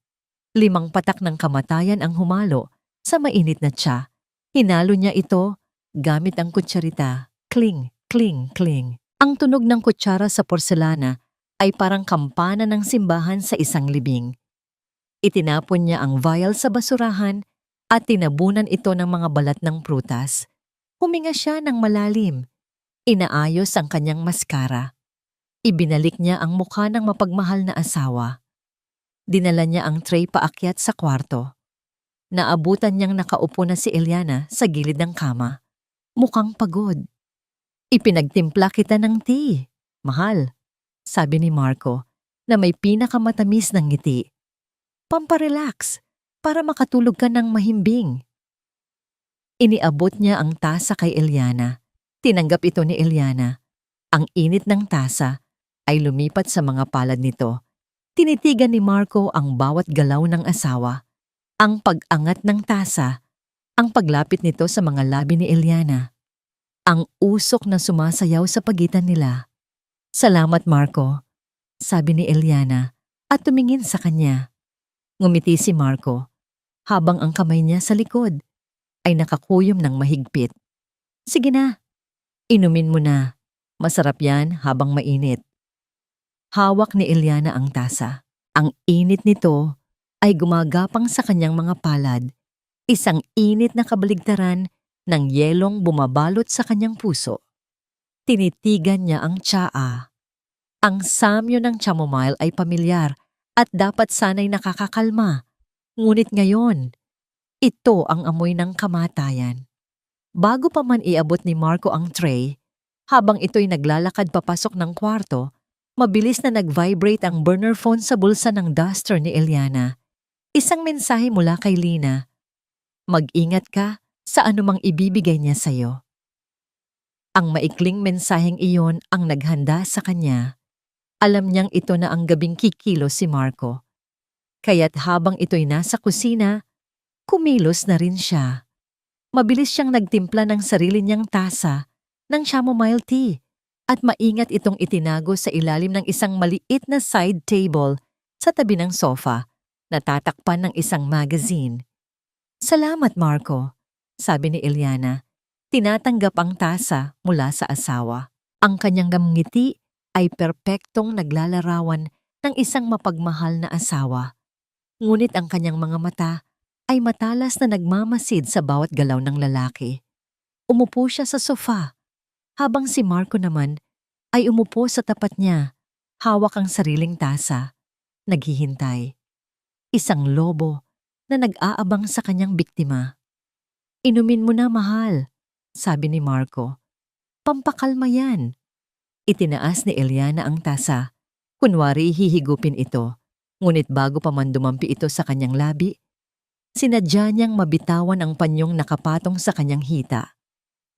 S1: 5 patak ng kamatayan ang humalo sa mainit na tsa. Hinalo niya ito gamit ang kutsarita. Kling, kling, kling. Ang tunog ng kutsara sa porselana ay parang kampana ng simbahan sa isang libing. Itinapon niya ang vial sa basurahan at tinabunan ito ng mga balat ng prutas. Huminga siya ng malalim. Inaayos ang kanyang maskara. Ibinalik niya ang mukha ng mapagmahal na asawa. Dinala niya ang tray paakyat sa kwarto. Naabutan niyang nakaupo na si Eliana sa gilid ng kama. Mukhang pagod. Ipinagtimpla kita ng tea, mahal, sabi ni Marco na may pinakamatamis ng ngiti. Pamparelax, para makatulog ka ng mahimbing. Iniabot niya ang tasa kay Eliana. Tinanggap ito ni Eliana. Ang init ng tasa ay lumipat sa mga palad nito. Tinitigan ni Marco ang bawat galaw ng asawa. Ang pag-angat ng tasa, ang paglapit nito sa mga labi ni Eliana. Ang usok na sumasayaw sa pagitan nila. Salamat, Marco, sabi ni Eliana at tumingin sa kanya. Ngumiti si Marco habang ang kamay niya sa likod ay nakakuyom ng mahigpit. Sige na, inumin mo na. Masarap yan habang mainit. Hawak ni Eliana ang tasa. Ang init nito ay gumagapang sa kanyang mga palad. Isang init na kabaligtaran ng yelong bumabalot sa kanyang puso. Tinitigan niya ang tsaa. Ang samyo ng chamomile ay pamilyar at dapat sana'y nakakakalma. Ngunit ngayon, ito ang amoy ng kamatayan. Bago pa man iabot ni Marco ang tray, habang ito'y naglalakad papasok ng kwarto, mabilis na nag-vibrate ang burner phone sa bulsa ng duster ni Eliana. Isang mensahe mula kay Lina. Mag-ingat ka sa anumang ibibigay niya sa'yo. Ang maikling mensaheng iyon ang naghanda sa kanya. Alam niyang ito na ang gabing kikilos si Marco. Kaya't habang ito'y nasa kusina, kumilos na rin siya. Mabilis siyang nagtimpla ng sarili niyang tasa ng chamomile tea at maingat itong itinago sa ilalim ng isang maliit na side table sa tabi ng sofa na tatakpan ng isang magazine. Salamat, Marco, sabi ni Eliana. Tinatanggap ang tasa mula sa asawa. Ang kanyang ngiti ay perpektong naglalarawan ng isang mapagmahal na asawa. Ngunit ang kanyang mga mata ay matalas na nagmamasid sa bawat galaw ng lalaki. Umupo siya sa sofa, habang si Marco naman ay umupo sa tapat niya, hawak ang sariling tasa, naghihintay. Isang lobo na nag-aabang sa kanyang biktima. Inumin mo na, mahal, sabi ni Marco. Pampakalma yan. Itinaas ni Eliana ang tasa. Kunwari hihigupin ito, ngunit bago pa man dumampi ito sa kanyang labi, sinadya niyang mabitawan ang panyong nakapatong sa kanyang hita.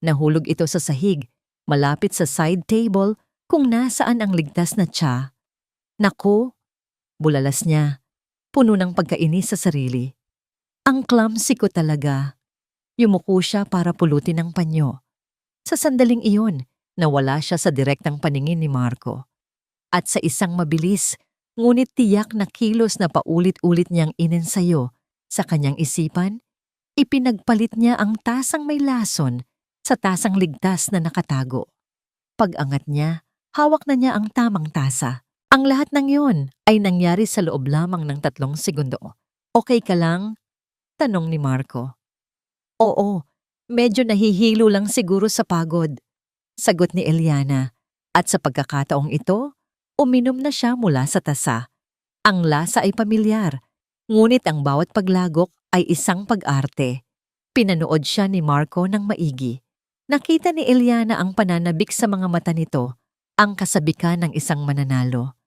S1: Nahulog ito sa sahig, malapit sa side table kung nasaan ang ligtas na tsa. Naku, Bulalas niya, puno ng pagkainis sa sarili. Ang clumsy ko talaga. Yumuko siya para pulutin ang panyo. Sa sandaling iyon, nawala siya sa direktang paningin ni Marco. At sa isang mabilis, ngunit tiyak na kilos na paulit-ulit niyang inensayo sa kanyang isipan, ipinagpalit niya ang tasang may lason sa tasang ligtas na nakatago. Pag-angat niya, hawak na niya ang tamang tasa. Ang lahat ng iyon ay nangyari sa loob lamang ng 3 segundo. "Okay ka lang?" tanong ni Marco. "Oo, medyo nahihilo lang siguro sa pagod," sagot ni Eliana. At sa pagkakataong ito, uminom na siya mula sa tasa. Ang lasa ay pamilyar, ngunit ang bawat paglagok ay isang pag-arte. Pinanood siya ni Marco ng maigi. Nakita ni Eliana ang pananabik sa mga mata nito, ang kasabikan ng isang mananalo.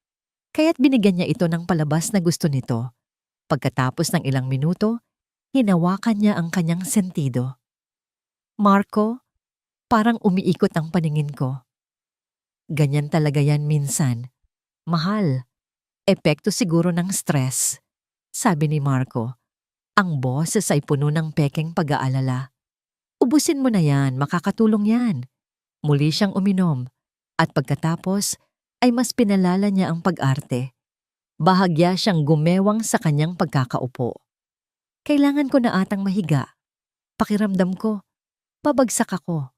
S1: Kaya't binigyan niya ito ng palabas na gusto nito. Pagkatapos ng ilang minuto, hinawakan niya ang kanyang sentido. "Marco, parang umiikot ang paningin ko." "Ganyan talaga yan minsan. Mahal, epekto siguro ng stress," sabi ni Marco. Ang boses ay puno ng pekeng pag-aalala. "Ubusin mo na yan, makakatulong yan." Muli siyang uminom, at pagkatapos ay mas pinalala niya ang pag-arte. Bahagya siyang gumewang sa kanyang pagkakaupo. "Kailangan ko na atang mahiga. Pakiramdam ko, babagsak ako."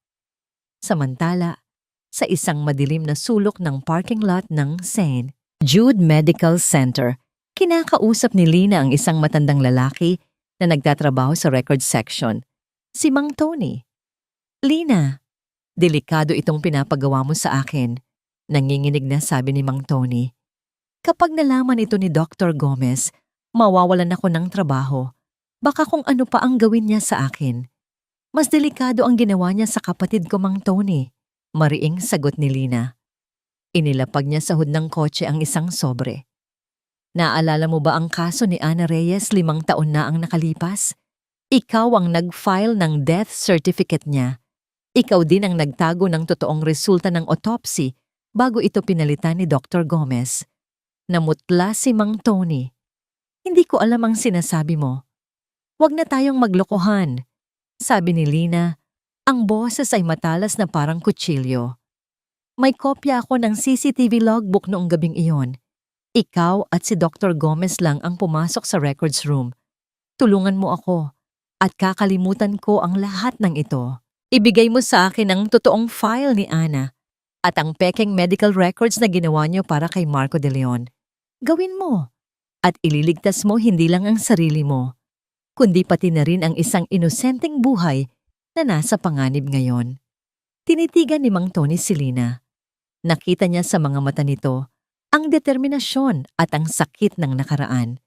S1: Samantala, sa isang madilim na sulok ng parking lot ng St. Jude Medical Center, kinakausap ni Lina ang isang matandang lalaki na nagtatrabaho sa record section, si Mang Tony. "Lina, delikado itong pinapagawa mo sa akin," nanginginig na sabi ni Mang Tony. "Kapag nalaman ito ni Dr. Gomez, mawawalan ako ng trabaho. Baka kung ano pa ang gawin niya sa akin." "Mas delikado ang ginawa niya sa kapatid ko, Mang Tony," mariing sagot ni Lina. Inilapag niya sa hood ng kotse ang isang sobre. "Naalala mo ba ang kaso ni Ana Reyes 5 taon na ang nakalipas? Ikaw ang nag-file ng death certificate niya. Ikaw din ang nagtago ng totoong resulta ng autopsy bago ito pinalitan ni Dr. Gomez." Namutla si Mang Tony. "Hindi ko alam ang sinasabi mo." "Huwag na tayong maglokohan," sabi ni Lina. Ang boses ay matalas na parang kutsilyo. "May kopya ako ng CCTV logbook noong gabing iyon. Ikaw at si Dr. Gomez lang ang pumasok sa records room. Tulungan mo ako at kakalimutan ko ang lahat ng ito. Ibigay mo sa akin ang totoong file ni Ana at ang pekeng medical records na ginawa niyo para kay Marco De Leon. Gawin mo at ililigtas mo hindi lang ang sarili mo, kundi pati na rin ang isang inosenteng buhay na nasa panganib ngayon." Tinitigan ni Mang Tony si Lina. Nakita niya sa mga mata nito ang determinasyon at ang sakit ng nakaraan.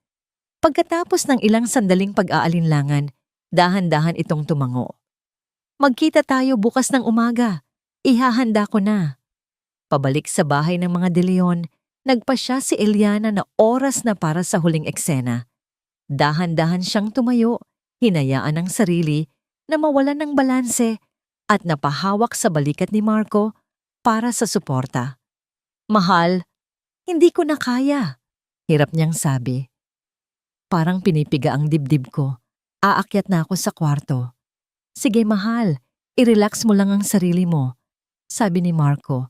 S1: Pagkatapos ng ilang sandaling pag-aalinlangan, dahan-dahan itong tumango. "Magkita tayo bukas ng umaga. Ihahanda ko na." Pabalik sa bahay ng mga De Leon, nagpasya si Eliana na oras na para sa huling eksena. Dahan-dahan siyang tumayo, hinayaan ang sarili na mawalan ng balanse at napahawak sa balikat ni Marco para sa suporta. "Mahal, hindi ko na kaya," hirap niyang sabi. Parang pinipiga ang dibdib ko. Aakyat na ako sa kwarto. "Sige mahal, i-relax mo lang ang sarili mo," sabi ni Marco.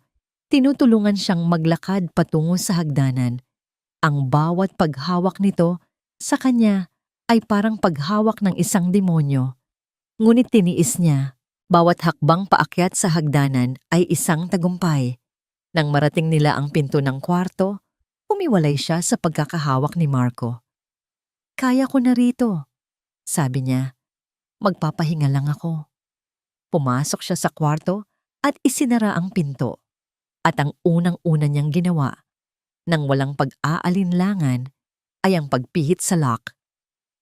S1: Tinutulungan siyang maglakad patungo sa hagdanan. Ang bawat paghawak nito sa kanya ay parang paghawak ng isang demonyo. Ngunit tiniis niya. Bawat hakbang paakyat sa hagdanan ay isang tagumpay. Nang marating nila ang pinto ng kwarto, humiwalay siya sa pagkakahawak ni Marco. "Kaya ko na rito," sabi niya. "Magpapahinga lang ako." Pumasok siya sa kwarto at isinara ang pinto. At ang unang-una niyang ginawa, nang walang pag-aalinlangan, ay ang pagpihit sa lock.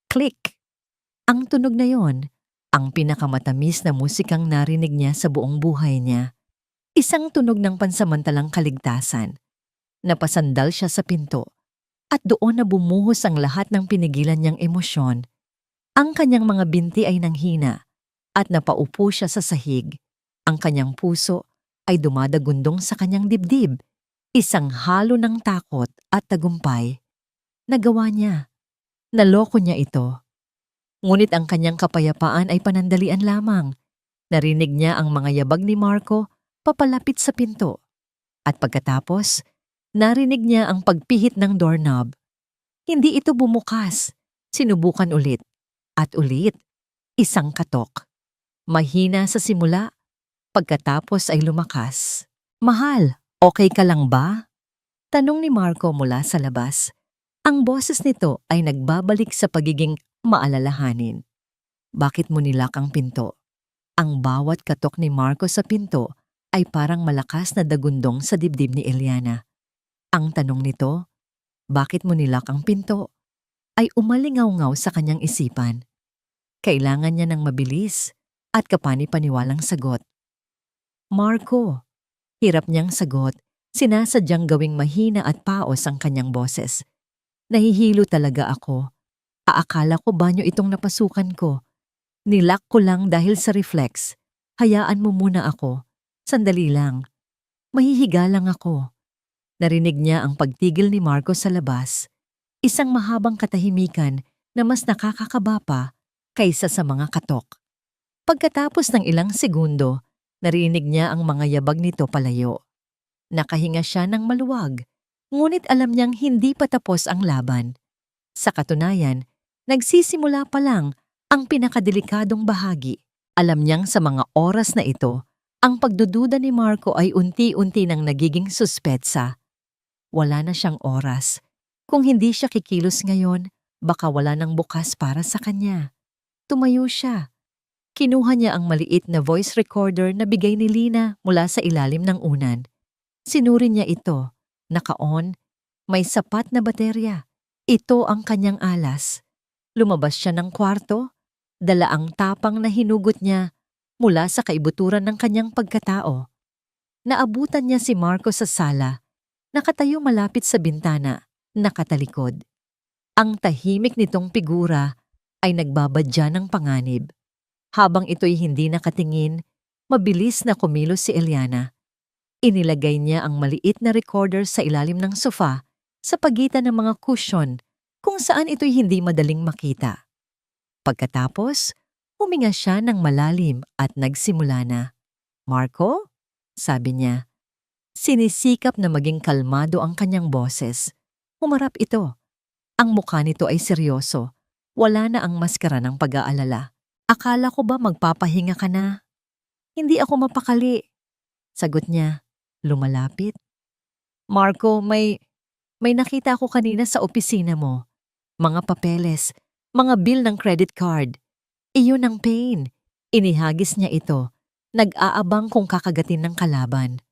S1: Click! Ang tunog na yon, ang pinakamatamis na musikang narinig niya sa buong buhay niya. Isang tunog ng pansamantalang kaligtasan. Napasandal siya sa pinto, at doon na bumuhos ang lahat ng pinigilan niyang emosyon. Ang kanyang mga binti ay nanghina, at napaupo siya sa sahig. Ang kanyang puso ay dumadagundong sa kanyang dibdib, isang halo ng takot at tagumpay. Nagawa niya. Naloko niya ito. Ngunit ang kanyang kapayapaan ay panandalian lamang. Narinig niya ang mga yabag ni Marco papalapit sa pinto. At pagkatapos, narinig niya ang pagpihit ng doorknob. Hindi ito bumukas. Sinubukan ulit. At ulit. Isang katok. Mahina sa simula, pagkatapos ay lumakas. "Mahal, okay ka lang ba?" Tanong ni Marco mula sa labas. Ang boses nito ay nagbabalik sa pagiging maalalahanin. "Bakit mo nilak ang pinto?" Ang bawat katok ni Marco sa pinto ay parang malakas na dagundong sa dibdib ni Eliana. Ang tanong nito, "Bakit mo nilak ang pinto?" ay umalingaw-ngaw sa kanyang isipan. Kailangan niya ng mabilis at kapani-paniwalang sagot. "Marco." Hirap niyang sagot, sinasadyang gawing mahina at paos ang kanyang boses. "Nahihilo talaga ako. Aakala ko banyo itong napasukan ko. Nilak ko lang dahil sa reflex. Hayaan mo muna ako. Sandali lang. Mahihiga lang ako." Narinig niya ang pagtigil ni Marco sa labas. Isang mahabang katahimikan na mas nakakakaba pa kaysa sa mga katok. Pagkatapos ng ilang segundo, narinig niya ang mga yabag nito palayo. Nakahinga siya ng maluwag, ngunit alam niyang hindi pa tapos ang laban. Sa katunayan, nagsisimula pa lang ang pinakadelikadong bahagi. Alam niyang sa mga oras na ito, ang pagdududa ni Marco ay unti-unti nang nagiging suspetsa. Wala na siyang oras. Kung hindi siya kikilos ngayon, baka wala nang bukas para sa kanya. Tumayo siya. Kinuha niya ang maliit na voice recorder na bigay ni Lina mula sa ilalim ng unan. Sinuri niya ito. Naka-on. May sapat na baterya. Ito ang kanyang alas. Lumabas siya ng kwarto. Dala ang tapang na hinugot niya mula sa kaibuturan ng kanyang pagkatao. Naabutan niya si Marco sa sala. Nakatayo malapit sa bintana. Nakatalikod. Ang tahimik nitong figura ay nagbabadya ng panganib. Habang ito'y hindi nakatingin, mabilis na kumilos si Eliana. Inilagay niya ang maliit na recorder sa ilalim ng sofa sa pagitan ng mga cushion kung saan ito'y hindi madaling makita. Pagkatapos, huminga siya ng malalim at nagsimula na. "Marco?" sabi niya. Sinisikap na maging kalmado ang kanyang boses. Humarap ito. Ang mukha nito ay seryoso. Wala na ang maskara ng pag-aalala. "Akala ko ba magpapahinga ka na?" "Hindi ako mapakali." Sagot niya, lumalapit. "Marco, may nakita ako kanina sa opisina mo. Mga papeles, mga bill ng credit card. Iyon ang pain." Inihagis niya ito. Nag-aabang kung kakagatin ng kalaban.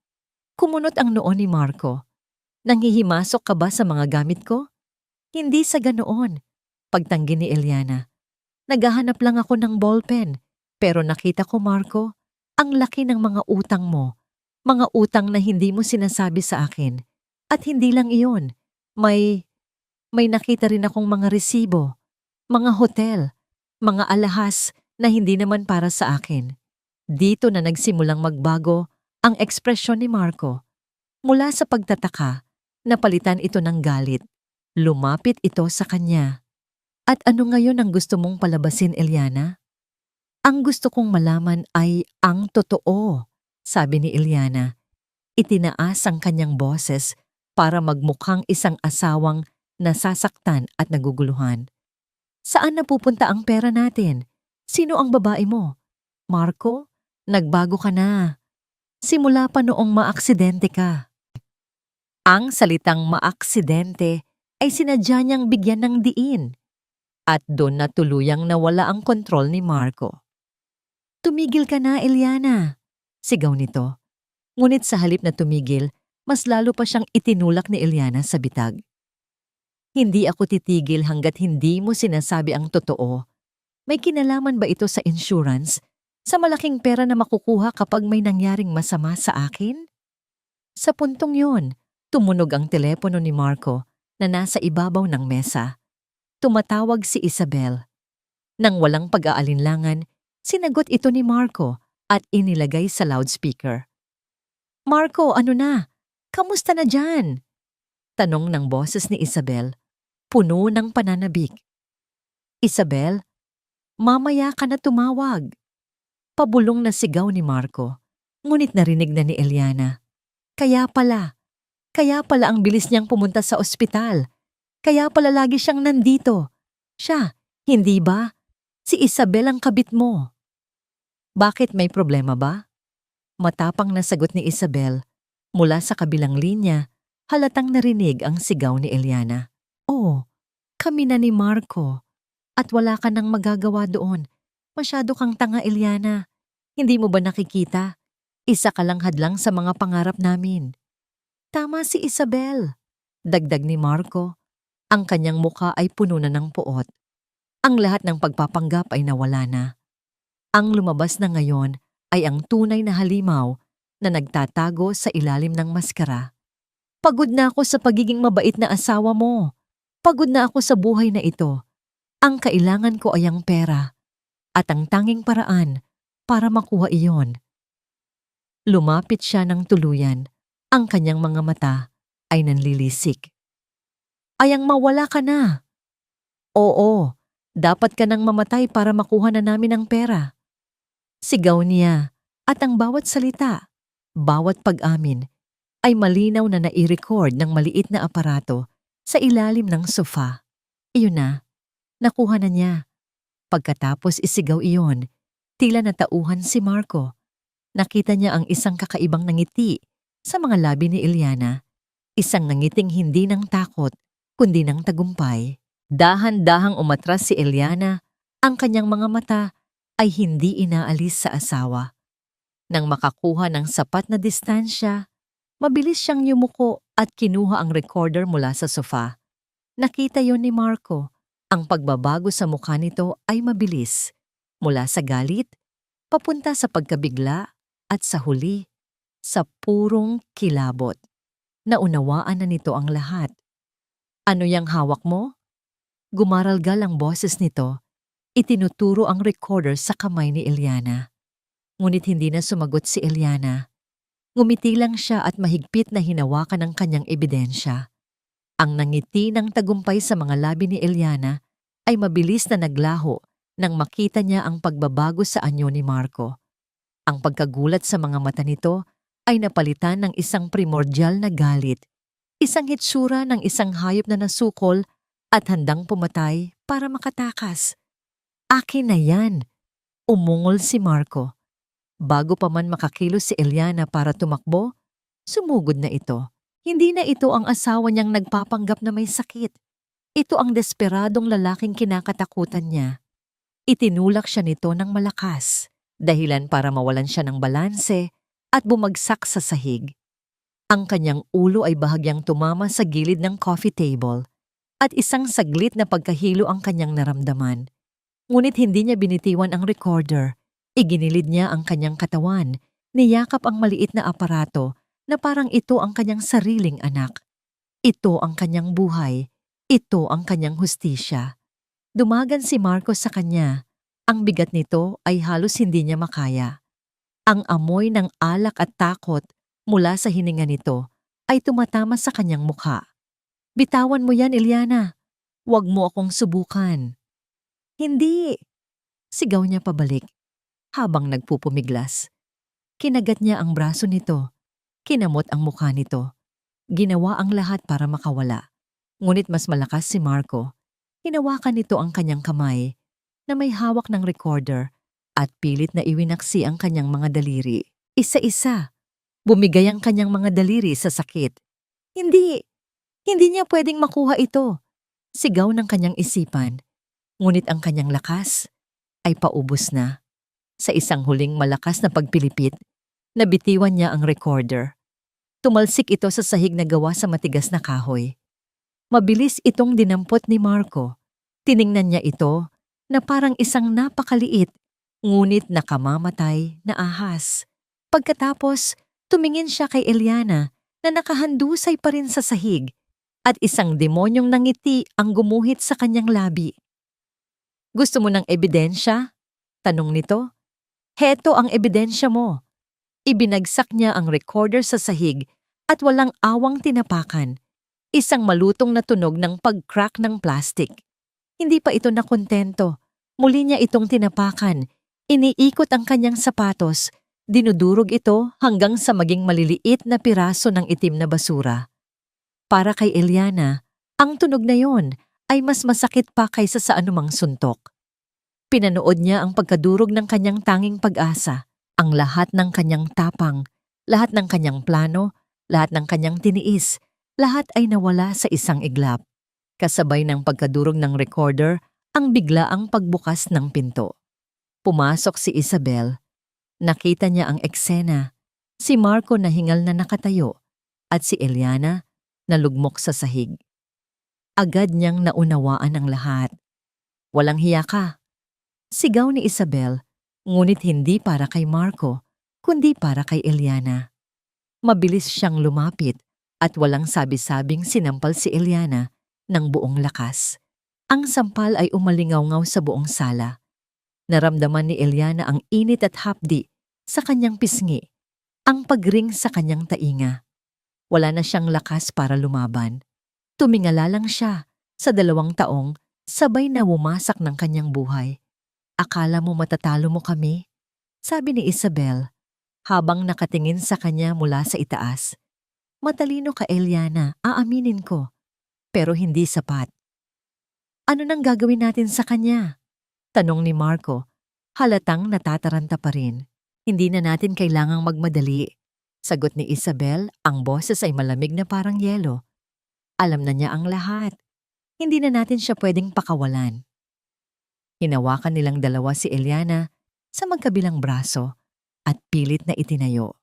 S1: Kumunot ang noo ni Marco. "Nanghihimasok ka ba sa mga gamit ko?" "Hindi sa ganoon." Pagtanggi ni Eliana. "Naghahanap lang ako ng ballpen. Pero nakita ko, Marco, ang laki ng mga utang mo. Mga utang na hindi mo sinasabi sa akin. At hindi lang iyon. May nakita rin akong mga resibo, mga hotel, mga alahas na hindi naman para sa akin." Dito na nagsimulang magbago ang ekspresyon ni Marco. Mula sa pagtataka, napalitan ito ng galit. Lumapit ito sa kanya. "At ano ngayon ang gusto mong palabasin, Eliana?" "Ang gusto kong malaman ay ang totoo," sabi ni Eliana. Itinaas ang kanyang boses para magmukhang isang asawang nasasaktan at naguguluhan. "Saan napupunta ang pera natin? Sino ang babae mo? Marco, nagbago ka na. Simula pa noong maaksidente ka." Ang salitang maaksidente ay sinadya niyang bigyan ng diin. At doon na tuluyang nawala ang kontrol ni Marco. "Tumigil ka na, Eliana," sigaw nito. Ngunit sa halip na tumigil, mas lalo pa siyang itinulak ni Eliana sa bitag. "Hindi ako titigil hanggat hindi mo sinasabi ang totoo. May kinalaman ba ito sa insurance? Sa malaking pera na makukuha kapag may nangyaring masama sa akin?" Sa puntong yun, tumunog ang telepono ni Marco na nasa ibabaw ng mesa. Tumatawag si Isabel. Nang walang pag-aalinlangan, sinagot ito ni Marco at inilagay sa loudspeaker. "Marco, ano na? Kamusta na dyan?" Tanong ng boses ni Isabel. puno ng pananabik. Isabel, mamaya ka na tumawag. Pabulong na sigaw ni Marco, ngunit narinig na ni Eliana. Kaya pala ang bilis niyang pumunta sa ospital. Kaya pala lagi siyang nandito. Siya, hindi ba? Si Isabel ang kabit mo. Bakit, may problema ba? Matapang na sagot ni Isabel. Mula sa kabilang linya, halatang narinig ang sigaw ni Eliana. Oh, kami na ni Marco. At wala ka nang magagawa doon. Masyado kang tanga, Eliana. Hindi mo ba nakikita? Isa ka lang hadlang sa mga pangarap namin. Tama si Isabel. Dagdag ni Marco. Ang kanyang muka ay puno na ng puot. Ang lahat ng pagpapanggap ay nawala na. Ang lumabas na ngayon ay ang tunay na halimaw na nagtatago sa ilalim ng maskara. Pagod na ako sa pagiging mabait na asawa mo. Pagod na ako sa buhay na ito. Ang kailangan ko ay ang pera. At ang tanging paraan para makuha iyon. Lumapit siya ng tuluyan. Ang kanyang mga mata ay nanlilisik. Ayang mawala ka na. Oo, dapat ka nang mamatay para makuha na namin ang pera. Sigaw niya at ang bawat salita, bawat pag-amin ay malinaw na nai-record ng maliit na aparato sa ilalim ng sofa. Iyon na, nakuha na niya. Pagkatapos isigaw iyon, tila natauhan si Marco. Nakita niya ang isang kakaibang nangiti sa mga labi ni Eliana. Isang nangiting hindi ng takot, kundi ng tagumpay. Dahan-dahang umatras si Eliana, ang kanyang mga mata ay hindi inaalis sa asawa. Nang makakuha ng sapat na distansya, mabilis siyang yumuko at kinuha ang recorder mula sa sofa. Nakita yon ni Marco. Ang pagbabago sa mukha nito ay mabilis. Mula sa galit, papunta sa pagkabigla at sa huli, sa purong kilabot. Naunawaan na nito ang lahat. Ano yang hawak mo? Gumaralgal ang boses nito. Itinuturo ang recorder sa kamay ni Eliana. Ngunit hindi na sumagot si Eliana. Ngumiti lang siya at mahigpit na hinawakan ang kanyang ebidensya. Ang nangiti ng tagumpay sa mga labi ni Eliana ay mabilis na naglaho nang makita niya ang pagbabago sa anyo ni Marco. Ang pagkagulat sa mga mata nito ay napalitan ng isang primordial na galit, isang hitsura ng isang hayop na nasukol at handang pumatay para makatakas. Akin na yan, umungol si Marco. Bago pa man makakilos si Eliana para tumakbo, sumugod na ito. Hindi na ito ang asawa niyang nagpapanggap na may sakit. Ito ang desperadong lalaking kinakatakutan niya. Itinulak siya nito ng malakas, dahilan para mawalan siya ng balanse at bumagsak sa sahig. Ang kanyang ulo ay bahagyang tumama sa gilid ng coffee table at isang saglit na pagkahilo ang kanyang naramdaman. Ngunit hindi niya binitiwan ang recorder. Iginilid niya ang kanyang katawan, niyakap ang maliit na aparato na parang ito ang kanyang sariling anak. Ito ang kanyang buhay. Ito ang kanyang hustisya. Dumagan si Marcos sa kanya. Ang bigat nito ay halos hindi niya makaya. Ang amoy ng alak at takot mula sa hininga nito ay tumatama sa kanyang mukha. Bitawan mo yan, Eliana. Huwag mo akong subukan. Hindi! Sigaw niya pabalik habang nagpupumiglas. Kinagat niya ang braso nito. Kinamot ang mukha nito. Ginawa ang lahat para makawala. Ngunit mas malakas si Marco. Hinawakan nito ang kanyang kamay na may hawak ng recorder at pilit na iwinaksi ang kanyang mga daliri. Isa-isa. Bumigay ang kanyang mga daliri sa sakit. Hindi! Hindi niya pwedeng makuha ito. Sigaw ng kanyang isipan. Ngunit ang kanyang lakas ay paubos na. Sa isang huling malakas na pagpilipit, nabitiwan niya ang recorder. Tumalsik ito sa sahig na gawa sa matigas na kahoy. Mabilis itong dinampot ni Marco. Tiningnan niya ito na parang isang napakaliit, ngunit nakamamatay na ahas. Pagkatapos, tumingin siya kay Eliana na nakahandusay pa rin sa sahig at isang demonyong nangiti ang gumuhit sa kanyang labi. Gusto mo ng ebidensya? Tanong nito. Heto ang ebidensya mo. Ibinagsak niya ang recorder sa sahig at walang awang tinapakan. Isang malutong na tunog ng pag-crack ng plastic. Hindi pa ito nakontento. Muli niya itong tinapakan. Iniikot ang kanyang sapatos. Dinudurog ito hanggang sa maging maliliit na piraso ng itim na basura. Para kay Eliana, ang tunog na yon ay mas masakit pa kaysa sa anumang suntok. Pinanood niya ang pagkadurog ng kanyang tanging pag-asa, ang lahat ng kanyang tapang, lahat ng kanyang plano, lahat ng kanyang tiniis, lahat ay nawala sa isang iglap. Kasabay ng pagkadurog ng recorder, ang biglaang pagbukas ng pinto. Pumasok si Isabel. Nakita niya ang eksena. Si Marco na hingal na nakatayo at si Eliana nalugmok sa sahig. Agad niyang naunawaan ang lahat. Walang hiya ka. Sigaw ni Isabel, ngunit hindi para kay Marco, kundi para kay Eliana. Mabilis siyang lumapit at walang sabi-sabing sinampal si Eliana ng buong lakas. Ang sampal ay umalingaw-ngaw sa buong sala. Naramdaman ni Eliana ang init at hapdi sa kanyang pisngi, ang pagring sa kanyang tainga. Wala na siyang lakas para lumaban. Tumingala lang siya sa 2 taong sabay na wumasak ng kanyang buhay. Akala mo matatalo mo kami? Sabi ni Isabel habang nakatingin sa kanya mula sa itaas. Matalino ka, Eliana, aaminin ko, pero hindi sapat. Ano nang gagawin natin sa kanya? Tanong ni Marco, halatang natataranta pa rin. Hindi na natin kailangang magmadali. Sagot ni Isabel, ang boses ay malamig na parang yelo. Alam na niya ang lahat. Hindi na natin siya pwedeng pakawalan. Hinawakan nilang dalawa si Eliana sa magkabilang braso at pilit na itinayo.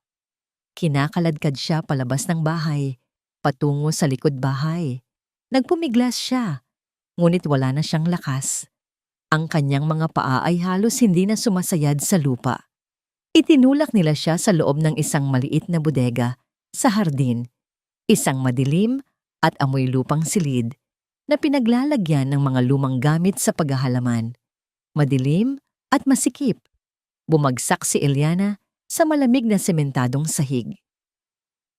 S1: Kinakaladkad siya palabas ng bahay, patungo sa likod bahay. Nagpumiglas siya, ngunit wala na siyang lakas. Ang kanyang mga paa ay halos hindi na sumasayad sa lupa. Itinulak nila siya sa loob ng isang maliit na bodega sa hardin, isang madilim at amoy lupang silid na pinaglalagyan ng mga lumang gamit sa paghahalaman. Madilim at masikip. Bumagsak si Eliana sa malamig na sementadong sahig.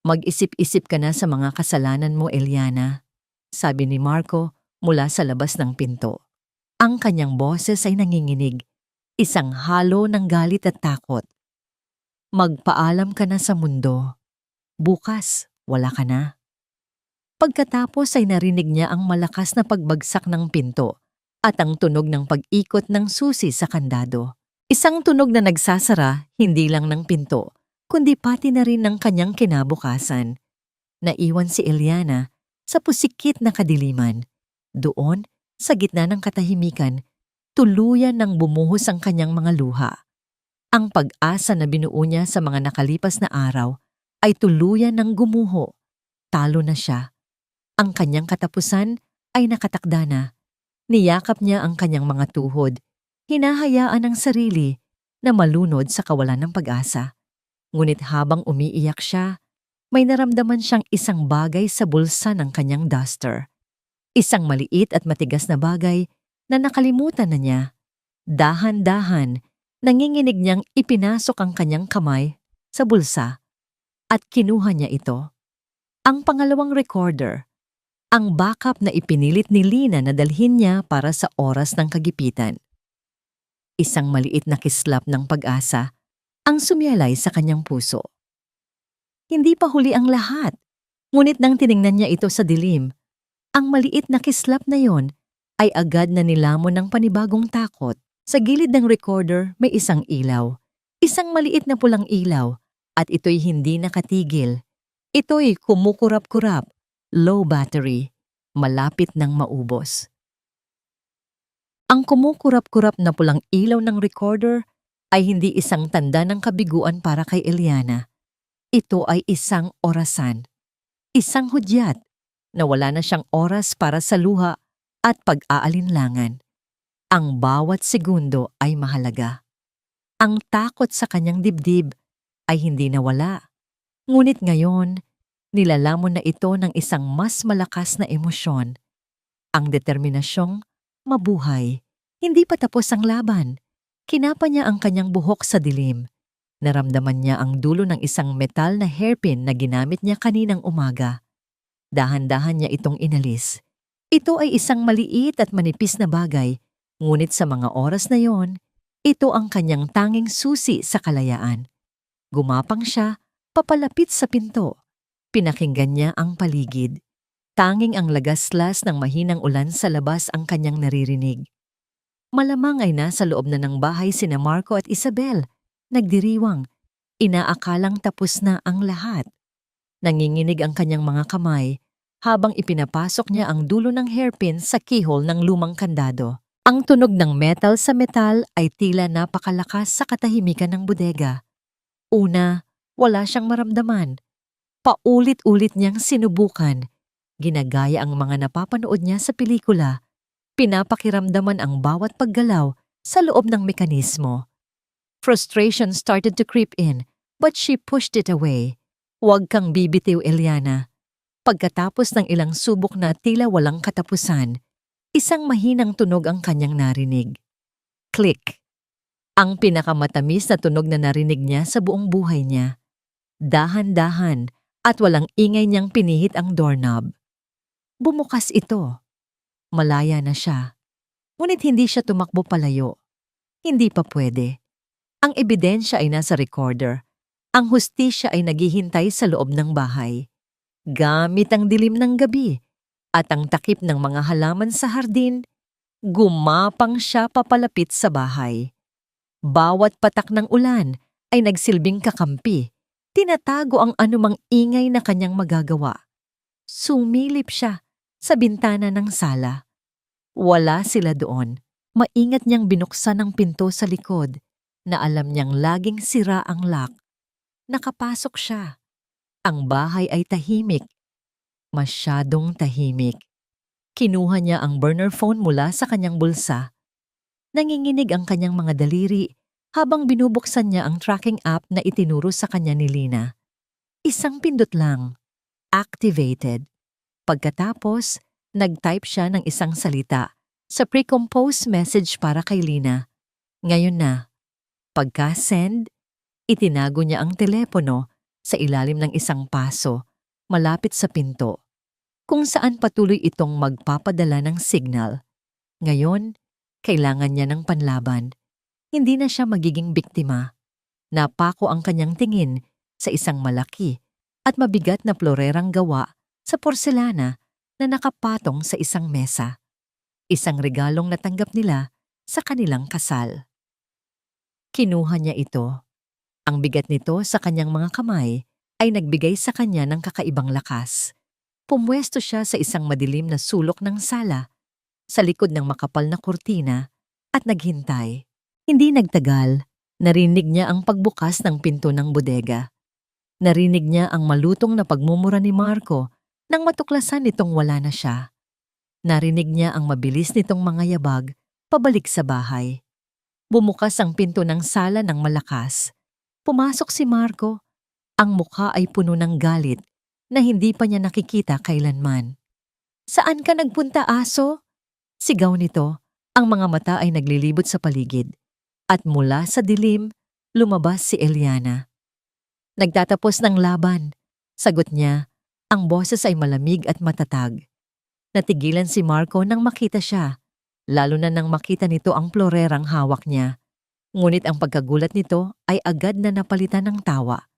S1: Mag-isip-isip ka na sa mga kasalanan mo, Eliana, sabi ni Marco mula sa labas ng pinto. Ang kanyang boses ay nanginginig, isang halo ng galit at takot. Magpaalam ka na sa mundo. Bukas, wala ka na. Pagkatapos ay narinig niya ang malakas na pagbagsak ng pinto at ang tunog ng pag-ikot ng susi sa kandado. Isang tunog na nagsasara hindi lang ng pinto, kundi pati na rin ng kanyang kinabukasan. Naiwan si Eliana sa pusikit na kadiliman. Doon, sa gitna ng katahimikan, tuluyan ng bumuhos ang kanyang mga luha. Ang pag-asa na binuo niya sa mga nakalipas na araw ay tuluyan ng gumuho. Talo na siya. Ang kanyang katapusan ay nakatakda na. Niyakap niya ang kanyang mga tuhod, hinahayaan ang sarili na malunod sa kawalan ng pag-asa. Ngunit habang umiiyak siya, may naramdaman siyang isang bagay sa bulsa ng kanyang duster. Isang maliit at matigas na bagay na nakalimutan na niya. Dahan-dahan, nanginginig niyang ipinasok ang kanyang kamay sa bulsa at kinuha niya ito. Ang pangalawang recorder, ang backup na ipinilit ni Lina na dalhin niya para sa oras ng kagipitan. Isang maliit na kislap ng pag-asa ang sumiyalay sa kanyang puso. Hindi pa huli ang lahat, ngunit nang tiningnan niya ito sa dilim, ang maliit na kislap na yon ay agad na nilamon ng panibagong takot. Sa gilid ng recorder may isang ilaw, isang maliit na pulang ilaw, at ito'y hindi nakatigil. Ito'y kumukurap-kurap, low battery, malapit ng maubos. Ang kumukurap-kurap na pulang ilaw ng recorder ay hindi isang tanda ng kabiguan para kay Eliana. Ito ay isang orasan, isang hudyat na wala na siyang oras para sa luha at pag-aalinlangan. Ang bawat segundo ay mahalaga. Ang takot sa kanyang dibdib ay hindi nawala. Ngunit ngayon, nilalamon na ito ng isang mas malakas na emosyon. Ang determinasyong mabuhay. Hindi pa tapos ang laban. Kinapa niya ang kanyang buhok sa dilim. Naramdaman niya ang dulo ng isang metal na hairpin na ginamit niya kaninang umaga. Dahan-dahan niya itong inalis. Ito ay isang maliit at manipis na bagay, ngunit sa mga oras na yon, ito ang kanyang tanging susi sa kalayaan. Gumapang siya, papalapit sa pinto. Pinakinggan niya ang paligid. Tanging ang lagaslas ng mahinang ulan sa labas ang kanyang naririnig. Malamang ay nasa loob na ng bahay sina Marco at Isabel, nagdiriwang, inaakalang tapos na ang lahat. Nanginginig ang kanyang mga kamay habang ipinapasok niya ang dulo ng hairpin sa keyhole ng lumang kandado. Ang tunog ng metal sa metal ay tila napakalakas sa katahimikan ng bodega. Una, wala siyang maramdaman. Paulit-ulit niyang sinubukan. Ginagaya ang mga napapanood niya sa pelikula. Pinapakiramdaman ang bawat paggalaw sa loob ng mekanismo. Frustration started to creep in, but she pushed it away. Huwag kang bibitiw, Eliana. Pagkatapos ng ilang subok na tila walang katapusan, isang mahinang tunog ang kanyang narinig. Click. Ang pinakamatamis na tunog na narinig niya sa buong buhay niya. Dahan-dahan at walang ingay niyang pinihit ang doorknob. Bumukas ito. Malaya na siya. Ngunit hindi siya tumakbo palayo. Hindi pa pwede. Ang ebidensya ay nasa recorder. Ang hustisya ay naghihintay sa loob ng bahay. Gamit ang dilim ng gabi at ang takip ng mga halaman sa hardin, gumapang siya papalapit sa bahay. Bawat patak ng ulan ay nagsilbing kakampi. Tinatago ang anumang ingay na kanyang magagawa. Sumilip siya sa bintana ng sala. Wala sila doon. Maingat niyang binuksan ang pinto sa likod na alam niyang laging sira ang lock. Nakapasok siya. Ang bahay ay tahimik. Masyadong tahimik. Kinuha niya ang burner phone mula sa kanyang bulsa. Nanginginig ang kanyang mga daliri habang binubuksan niya ang tracking app na itinuro sa kanya ni Lina. Isang pindot lang. Activated. Pagkatapos, nag-type siya ng isang salita sa pre-composed message para kay Lina. Ngayon na. Pagka-send, itinago niya ang telepono sa ilalim ng isang paso, malapit sa pinto, kung saan patuloy itong magpapadala ng signal. Ngayon, kailangan niya ng panlaban. Hindi na siya magiging biktima. Napako ang kanyang tingin sa isang malaki at mabigat na florerang gawa sa porselana na nakapatong sa isang mesa. Isang regalong natanggap nila sa kanilang kasal. Kinuha niya ito. Ang bigat nito sa kanyang mga kamay ay nagbigay sa kanya ng kakaibang lakas. Pumwesto siya sa isang madilim na sulok ng sala, sa likod ng makapal na kurtina, at naghintay. Hindi nagtagal, narinig niya ang pagbukas ng pinto ng bodega. Narinig niya ang malutong na pagmumura ni Marco nang matuklasan nitong wala na siya. Narinig niya ang mabilis nitong mga yabag pabalik sa bahay. Bumukas ang pinto ng sala ng malakas. Pumasok si Marco. Ang mukha ay puno ng galit na hindi pa niya nakikita kailanman. "Saan ka nagpunta, aso?" Sigaw nito. Ang mga mata ay naglilibot sa paligid. At mula sa dilim, lumabas si Eliana. "Nagtatapos ng laban." Sagot niya. Ang boses ay malamig at matatag. Natigilan si Marco nang makita siya, lalo na nang makita nito ang florerang hawak niya. Ngunit ang pagkagulat nito ay agad na napalitan ng tawa.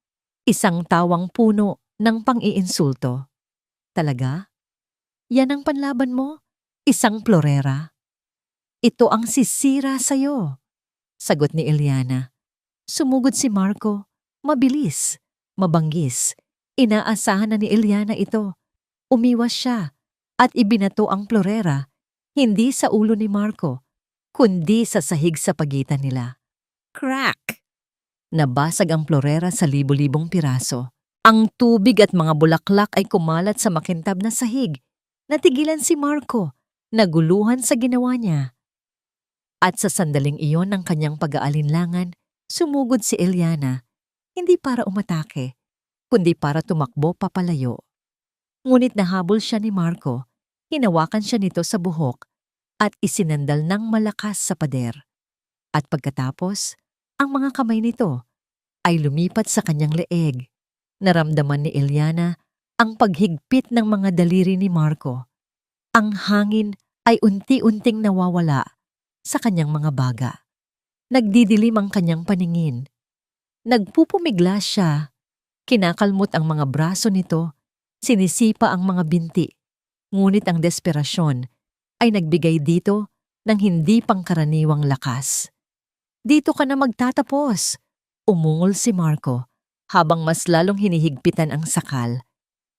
S1: Isang tawang puno ng pang-iinsulto. "Talaga? Yan ang panlaban mo? Isang florera? Ito ang sisira sa'yo," sagot ni Eliana. Sumugod si Marco. Mabilis, mabanggis. Inaasahan na ni Eliana ito. Umiwas siya at ibinato ang florera, hindi sa ulo ni Marco, kundi sa sahig sa pagitan nila. Crack! Nabasag ang florera sa libo-libong piraso. Ang tubig at mga bulaklak ay kumalat sa makintab na sahig. Natigilan si Marco, naguluhan sa ginawa niya. At sa sandaling iyon ng kanyang pag-aalinlangan, sumugod si Eliana, hindi para umatake, kundi para tumakbo papalayo. Ngunit nahabol siya ni Marco, hinawakan siya nito sa buhok at isinandal ng malakas sa pader. At pagkatapos, ang mga kamay nito ay lumipat sa kanyang leeg. Naramdaman ni Eliana ang paghigpit ng mga daliri ni Marco. Ang hangin ay unti-unting nawawala sa kanyang mga baga. Nagdidilim ang kanyang paningin. Nagpupumigla siya. Kinakalmot ang mga braso nito. Sinisipa ang mga binti. Ngunit ang desperasyon ay nagbigay dito ng hindi pangkaraniwang lakas. Dito ka na magtatapos, umungol si Marco habang mas lalong hinihigpitan ang sakal.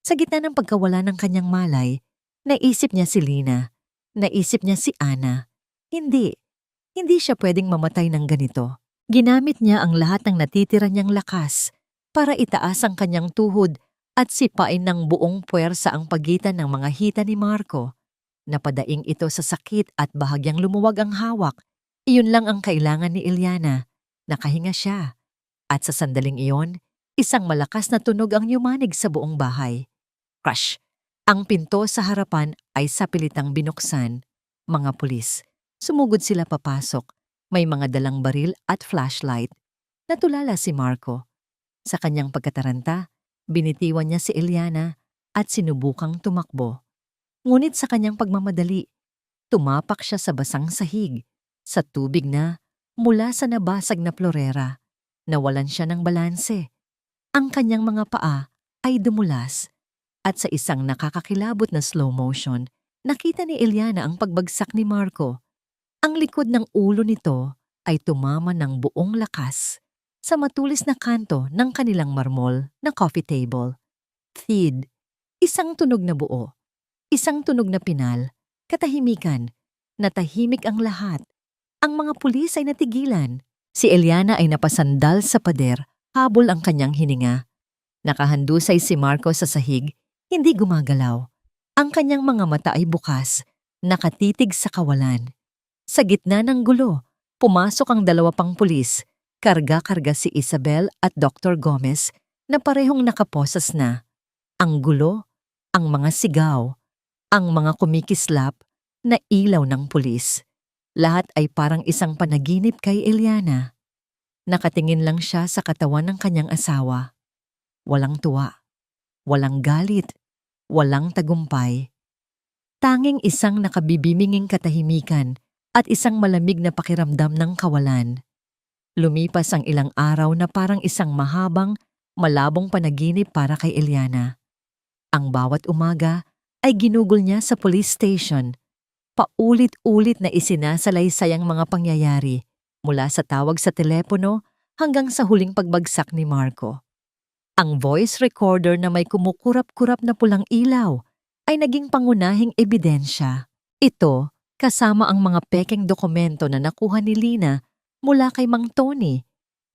S1: Sa gitna ng pagkawala ng kanyang malay, naisip niya si Lina, naisip niya si Ana. Hindi siya pwedeng mamatay ng ganito. Ginamit niya ang lahat ng natitira niyang lakas para itaas ang kanyang tuhod at sipain ng buong puwersa ang pagitan ng mga hita ni Marco. Napadaing ito sa sakit at bahagyang lumuwag ang hawak. Iyon lang ang kailangan ni Iliana. Nakahinga siya. At sa sandaling iyon, isang malakas na tunog ang yumanig sa buong bahay. Crash! Ang pinto sa harapan ay sapilitang binuksan. Mga pulis. Sumugod sila papasok. May mga dalang baril at flashlight. Natulala si Marco. Sa kanyang pagkataranta, binitiwan niya si Iliana at sinubukang tumakbo. Ngunit sa kanyang pagmamadali, tumapak siya sa basang sahig, sa tubig na mula sa nabasag na plorera. Nawalan siya ng balanse. Ang kanyang mga paa ay dumulas at sa isang nakakakilabot na slow motion, nakita ni Iliana ang pagbagsak ni Marco. Ang likod ng ulo nito ay tumama ng buong lakas sa matulis na kanto ng kanilang marmol na coffee table. Thid, isang tunog na buo, isang tunog na pinal, katahimikan, natahimik ang lahat. Ang mga pulis ay natigilan. Si Iliana ay napasandal sa pader, habol ang kanyang hininga. Nakahandusay si Marco sa sahig, hindi gumagalaw. Ang kanyang mga mata ay bukas, nakatitig sa kawalan. Sa gitna ng gulo, pumasok ang dalawa pang pulis. Karga-karga si Isabel at Dr. Gomez na parehong nakaposas na. Ang gulo, ang mga sigaw, ang mga kumikislap na ilaw ng pulis. Lahat ay parang isang panaginip kay Iliana. Nakatingin lang siya sa katawan ng kanyang asawa. Walang tuwa, walang galit, walang tagumpay. Tanging isang nakabibiminging katahimikan at isang malamig na pakiramdam ng kawalan. Lumipas ang ilang araw na parang isang mahabang, malabong panaginip para kay Iliana. Ang bawat umaga ay ginugol niya sa police station. Paulit-ulit na isinasalaysay ang mga pangyayari mula sa tawag sa telepono hanggang sa huling pagbagsak ni Marco. Ang voice recorder na may kumukurap-kurap na pulang ilaw ay naging pangunahing ebidensya. Ito kasama ang mga pekeng dokumento na nakuha ni Lina mula kay Mang Tony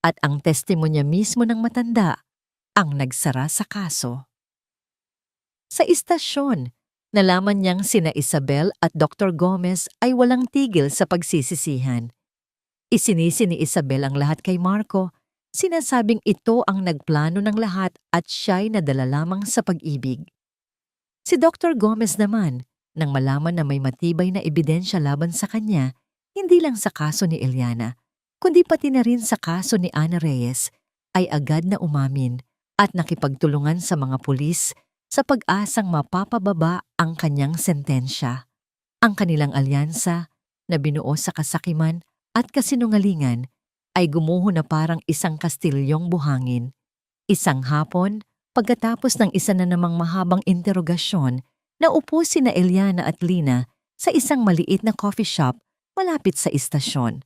S1: at ang testimonya mismo ng matanda ang nagsara sa kaso. Sa istasyon, nalaman niyang sina Isabel at Dr. Gomez ay walang tigil sa pagsisisihan. Isinisi ni Isabel ang lahat kay Marco, sinasabing ito ang nagplano ng lahat at siya'y nadala lamang sa pag-ibig. Si Dr. Gomez naman, nang malaman na may matibay na ebidensya laban sa kanya, hindi lang sa kaso ni Iliana, kundi pati na rin sa kaso ni Ana Reyes, ay agad na umamin at nakipagtulungan sa mga pulis sa pag-asang mapapababa ang kanyang sentensya. Ang kanilang alyansa na binuo sa kasakiman at kasinungalingan ay gumuho na parang isang kastilyong buhangin. Isang hapon, pagkatapos ng isa na namang mahabang interogasyon, naupo sina Iliana at Lina sa isang maliit na coffee shop malapit sa istasyon.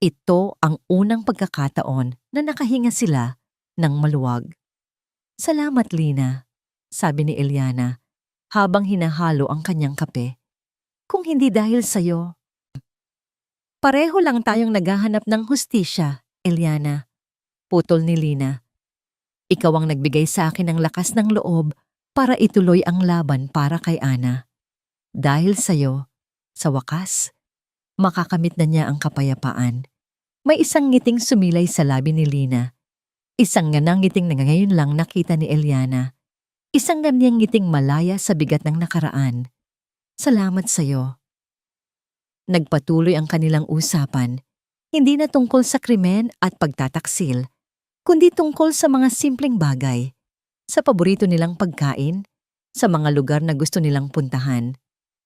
S1: Ito ang unang pagkakataon na nakahinga sila ng maluwag. "Salamat, Lina," sabi ni Iliana habang hinahalo ang kanyang kape. "Kung hindi dahil sa'yo." "Pareho lang tayong naghahanap ng hustisya, Iliana," putol ni Lina. "Ikaw ang nagbigay sa akin ng lakas ng loob para ituloy ang laban para kay Ana. Dahil sa'yo, sa wakas, makakamit na niya ang kapayapaan." May isang ngiting sumilay sa labi ni Lina. Isang ngiting na ngayon lang nakita ni Iliana. Isang ngiting malaya sa bigat ng nakaraan. "Salamat sa'yo." Nagpatuloy ang kanilang usapan, hindi na tungkol sa krimen at pagtataksil, kundi tungkol sa mga simpleng bagay. sa paborito nilang pagkain, sa mga lugar na gusto nilang puntahan.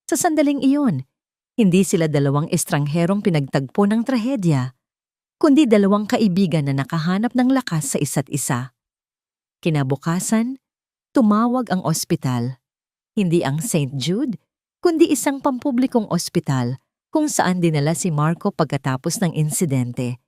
S1: Sa sandaling iyon, hindi sila dalawang estrangherong pinagtagpo ng trahedya, kundi dalawang kaibigan na nakahanap ng lakas sa isa't isa. Kinabukasan, tumawag ang ospital. Hindi ang St. Jude, kundi isang pampublikong ospital kung saan dinala si Marco pagkatapos ng insidente.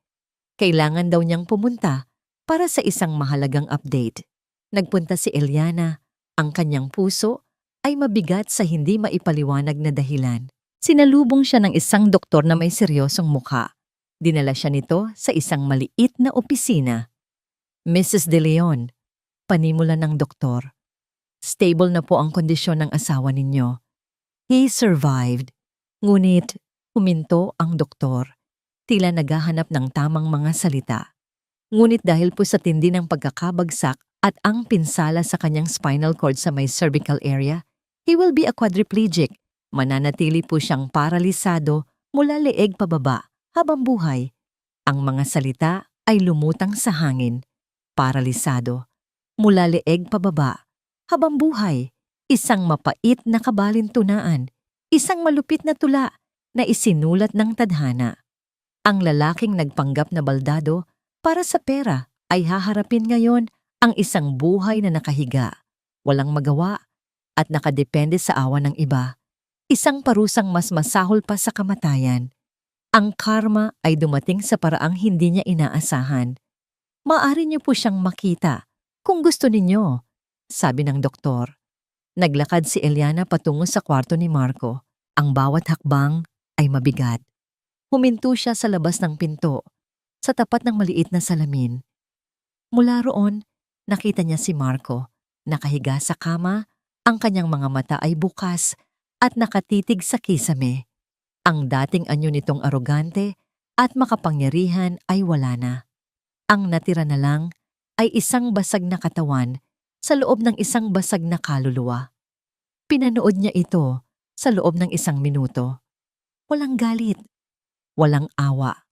S1: Kailangan daw niyang pumunta para sa isang mahalagang update. Nagpunta si Eliana. Ang kanyang puso ay mabigat sa hindi maipaliwanag na dahilan. Sinalubong siya ng isang doktor na may seryosong mukha. Dinala siya nito sa isang maliit na opisina. Mrs. De Leon, panimula ng doktor. Stable na po ang kondisyon ng asawa ninyo. He survived. Ngunit, huminto ang doktor. Tila naghahanap ng tamang mga salita. Ngunit dahil po sa tindi ng pagkakabagsak at ang pinsala sa kanyang spinal cord sa may cervical area, he will be a quadriplegic. Mananatili po siyang paralisado mula leeg pababa habang buhay. Ang mga salita ay lumutang sa hangin. Paralisado. Mula leeg pababa habang buhay. Isang mapait na kabalintunaan. Isang malupit na tula na isinulat ng tadhana. Ang lalaking nagpanggap na baldado para sa pera ay haharapin ngayon ang isang buhay na nakahiga, walang magawa at nakadepende sa awa ng iba. Isang parusang mas masahol pa sa kamatayan. Ang karma ay dumating sa paraang hindi niya inaasahan. Maaari niyo po siyang makita kung gusto ninyo, sabi ng doktor. Naglakad si Eliana patungo sa kwarto ni Marco. Ang bawat hakbang ay mabigat. Huminto siya sa labas ng pinto, sa tapat ng maliit na salamin. Mula roon, nakita niya si Marco, nakahiga sa kama, ang kanyang mga mata ay bukas at nakatitig sa kisame. Ang dating anyo nitong arogante at makapangyarihan ay wala na. Ang natira na lang ay isang basag na katawan sa loob ng isang basag na kaluluwa. Pinanood niya ito sa loob ng 1 minuto. Walang galit, walang awa,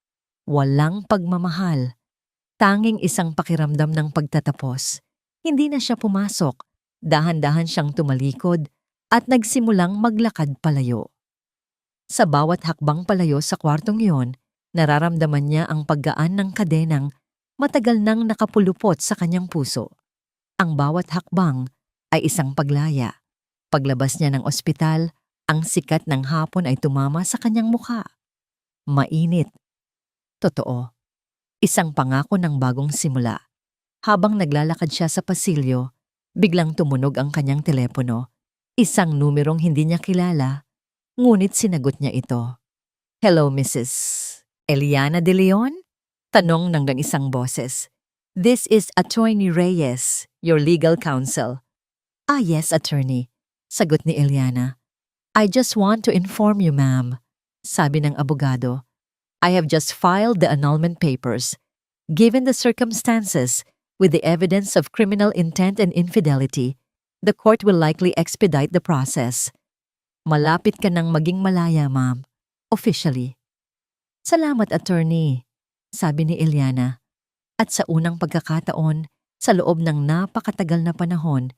S1: walang pagmamahal. Tanging isang pakiramdam ng pagtatapos. Hindi na siya pumasok. Dahan-dahan siyang tumalikod at nagsimulang maglakad palayo. Sa bawat hakbang palayo sa kwartong iyon, nararamdaman niya ang paggaan ng kadenang matagal nang nakapulupot sa kanyang puso. Ang bawat hakbang ay isang paglaya. Paglabas niya ng ospital, ang sikat ng hapon ay tumama sa kanyang mukha. Mainit. Totoo. Isang pangako ng bagong simula. Habang naglalakad siya sa pasilyo, biglang tumunog ang kanyang telepono. Isang numerong hindi niya kilala, ngunit sinagot niya ito. Hello, Mrs. Eliana De Leon? Tanong ng isang boses. This is Attorney Reyes, your legal counsel. Ah, yes, attorney. Sagot ni Eliana. I just want to inform you, ma'am. Sabi ng abogado. I have just filed the annulment papers. Given the circumstances, with the evidence of criminal intent and infidelity, the court will likely expedite the process. Malapit ka nang maging malaya, ma'am. Officially. Salamat, attorney. Sabi ni Eliana. At sa unang pagkakataon, sa loob ng napakatagal na panahon,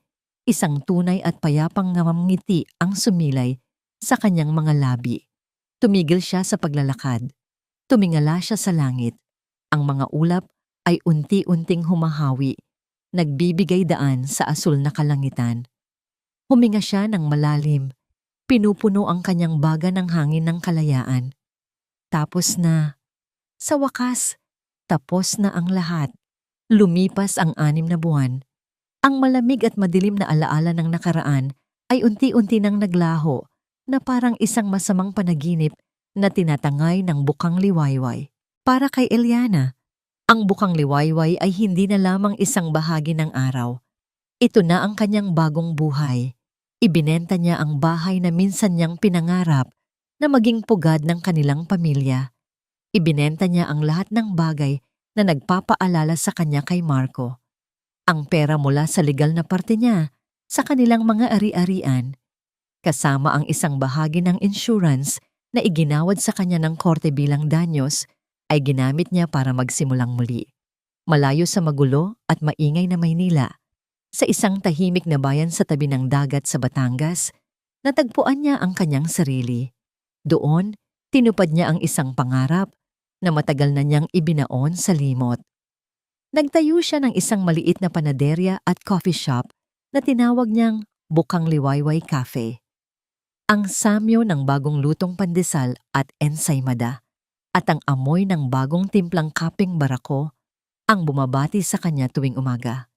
S1: isang tunay at payapang ngiti ang sumilay sa kanyang mga labi. Tumigil siya sa paglalakad. Tumingala siya sa langit. Ang mga ulap ay unti-unting humahawi, nagbibigay daan sa asul na kalangitan. Huminga siya ng malalim. Pinupuno ang kanyang baga ng hangin ng kalayaan. Tapos na. Sa wakas, tapos na ang lahat. Lumipas ang 6 na buwan. Ang malamig at madilim na alaala ng nakaraan ay unti-unti nang naglaho na parang isang masamang panaginip na tinatangay ng bukang liwayway. Para kay Eliana, ang bukang liwayway ay hindi na lamang isang bahagi ng araw. Ito na ang kanyang bagong buhay. Ibinenta niya ang bahay na minsan niyang pinangarap na maging pugad ng kanilang pamilya. Ibinenta niya ang lahat ng bagay na nagpapaalala sa kanya kay Marco. Ang pera mula sa legal na parte niya sa kanilang mga ari-arian, kasama ang isang bahagi ng insurance na iginawad sa kanya ng korte bilang danyos, ay ginamit niya para magsimulang muli. Malayo sa magulo at maingay na Maynila, Sa isang tahimik na bayan sa tabi ng dagat sa Batangas, natagpuan niya ang kanyang sarili. Doon, tinupad niya ang isang pangarap na matagal na niyang ibinaon sa limot. Nagtayo siya ng isang maliit na panaderya at coffee shop na tinawag niyang Bukang Liwayway Cafe. Ang samyo ng bagong lutong pandesal at ensaymada at ang amoy ng bagong timplang kapeng barako ang bumabati sa kanya tuwing umaga.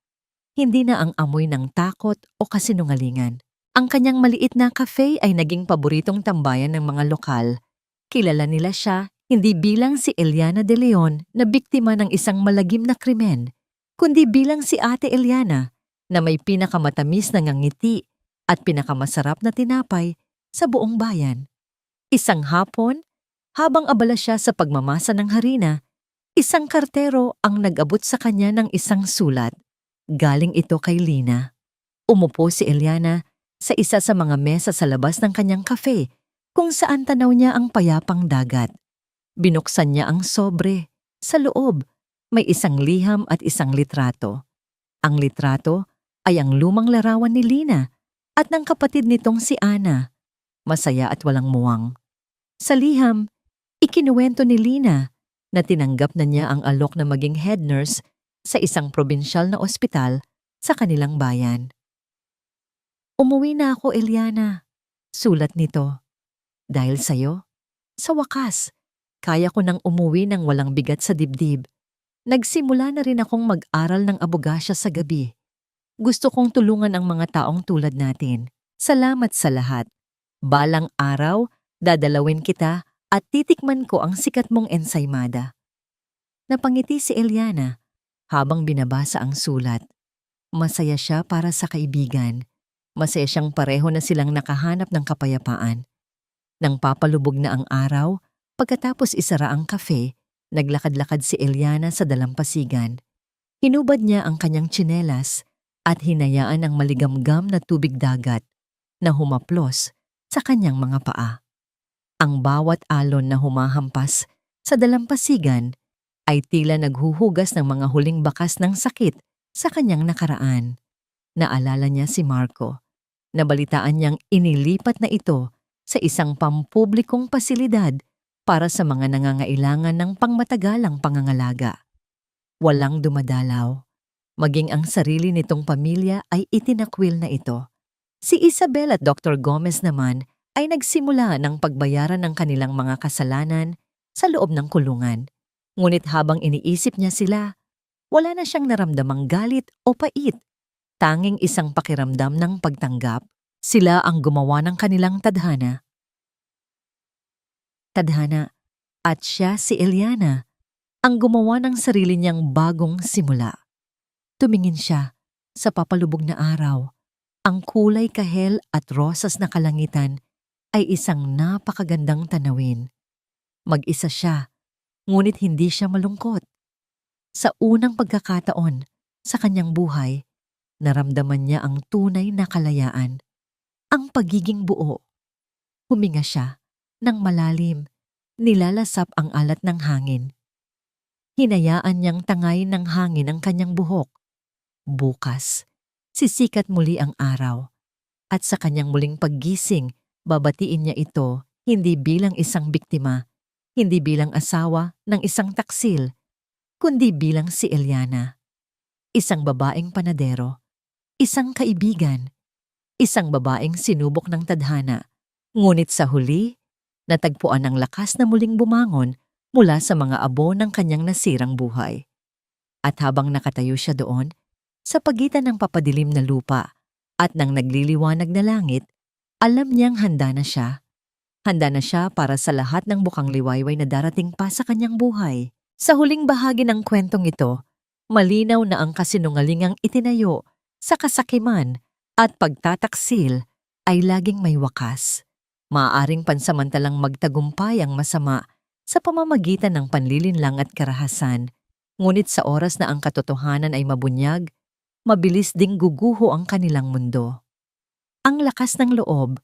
S1: Hindi na ang amoy ng takot o kasinungalingan. Ang kanyang maliit na cafe ay naging paboritong tambayan ng mga lokal. Kilala nila siya hindi bilang si Eliana de Leon na biktima ng isang malagim na krimen, kundi bilang si Ate Eliana na may pinakamatamis na ngangiti at pinakamasarap na tinapay sa buong bayan. Isang hapon, habang abala siya sa pagmamasa ng harina, isang kartero ang nag-abot sa kanya ng isang sulat. Galing ito kay Lina. Umupo si Eliana sa isa sa mga mesa sa labas ng kanyang cafe kung saan tanaw niya ang payapang dagat. Binuksan niya ang sobre. Sa loob, may isang liham at isang litrato. Ang litrato ay ang lumang larawan ni Lina at ng kapatid nitong si Ana. Masaya at walang muwang. Sa liham, ikinuwento ni Lina na tinanggap na niya ang alok na maging head nurse sa isang probinsyal na ospital sa kanilang bayan. Umuwi na ako, Eliana. Sulat nito. Dahil sa'yo, sa wakas, kaya ko nang umuwi ng walang bigat sa dibdib. Nagsimula na rin akong mag-aral ng abogasya sa gabi. Gusto kong tulungan ang mga taong tulad natin. Salamat sa lahat. Balang araw, dadalawin kita at titikman ko ang sikat mong ensaymada. Napangiti si Eliana habang binabasa ang sulat. Masaya siya para sa kaibigan. Masaya siyang pareho na silang nakahanap ng kapayapaan. Nang papalubog na ang araw, pagkatapos isara ang kafe, naglakad-lakad si Eliana sa dalampasigan. Hinubad niya ang kanyang tsinelas at hinayaan ang maligamgam na tubig dagat na humaplos sa kanyang mga paa. Ang bawat alon na humahampas sa dalampasigan ay tila naghuhugas ng mga huling bakas ng sakit sa kanyang nakaraan. Naalala niya si Marco. Nabalitaan niyang inilipat na ito sa isang pampublikong pasilidad para sa mga nangangailangan ng pangmatagalang pangangalaga. Walang dumadalaw. Maging ang sarili nitong pamilya ay itinakwil na ito. Si Isabel at Dr. Gomez naman ay nagsimula ng pagbayaran ng kanilang mga kasalanan sa loob ng kulungan. Ngunit habang iniisip niya sila, wala na siyang naramdamang galit o pait. Tanging isang pakiramdam ng pagtanggap. Sila ang gumawa ng kanilang tadhana. Tadhana at siya si Eliana ang gumawa ng sarili niyang bagong simula. Tumingin siya sa papalubog na araw. Ang kulay kahel at rosas na kalangitan ay isang napakagandang tanawin. Mag-isa siya, ngunit hindi siya malungkot. Sa unang pagkakataon sa kanyang buhay, naramdaman niya ang tunay na kalayaan, ang pagiging buo. Huminga siya ng malalim, nilalasap ang alat ng hangin. Hinayaan niyang tangayin ng hangin ang kanyang buhok. Bukas, sisikat muli ang araw. At sa kanyang muling paggising, babatiin niya ito hindi bilang isang biktima, hindi bilang asawa ng isang taksil, kundi bilang si Eliana. Isang babaeng panadero, isang kaibigan, isang babaeng sinubok ng tadhana, ngunit sa huli, natagpuan ng lakas na muling bumangon mula sa mga abo ng kanyang nasirang buhay. At habang nakatayo siya doon, sa pagitan ng papadilim na lupa at ng nagliliwanag na langit, alam niyang handa na siya. Handa na siya para sa lahat ng bukang liwayway na darating pa sa kanyang buhay. Sa huling bahagi ng kwentong ito, malinaw na ang kasinungalingang itinayo sa kasakiman at pagtataksil ay laging may wakas. Maaaring pansamantalang magtagumpay ang masama sa pamamagitan ng panlilinlang at karahasan, ngunit sa oras na ang katotohanan ay mabunyag, mabilis ding guguho ang kanilang mundo. Ang lakas ng loob,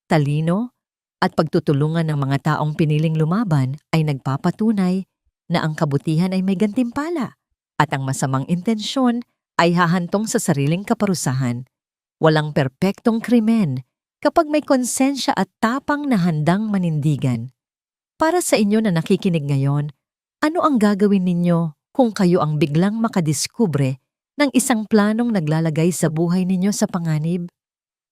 S1: talino, at pagtutulungan ng mga taong piniling lumaban ay nagpapatunay na ang kabutihan ay may gantimpala at ang masamang intensyon ay hahantong sa sariling kaparusahan. Walang perpektong krimen kapag may konsensya at tapang na handang manindigan. Para sa inyo na nakikinig ngayon, ano ang gagawin ninyo kung kayo ang biglang makadiskubre ng isang planong naglalagay sa buhay ninyo sa panganib?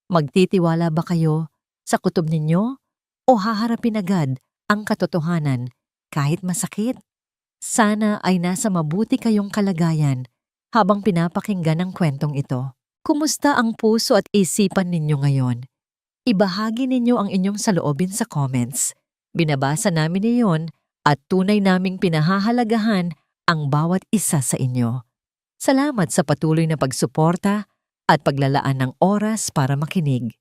S1: Magtitiwala ba kayo sa kutob ninyo o haharapin agad ang katotohanan kahit masakit? Sana ay nasa mabuti kayong kalagayan habang pinapakinggan ang kwentong ito. Kumusta ang puso at isipan ninyo ngayon? Ibahagi ninyo ang inyong saloobin sa comments. Binabasa namin iyon at tunay naming pinahahalagahan ang bawat isa sa inyo. Salamat sa patuloy na pagsuporta at paglalaan ng oras para makinig.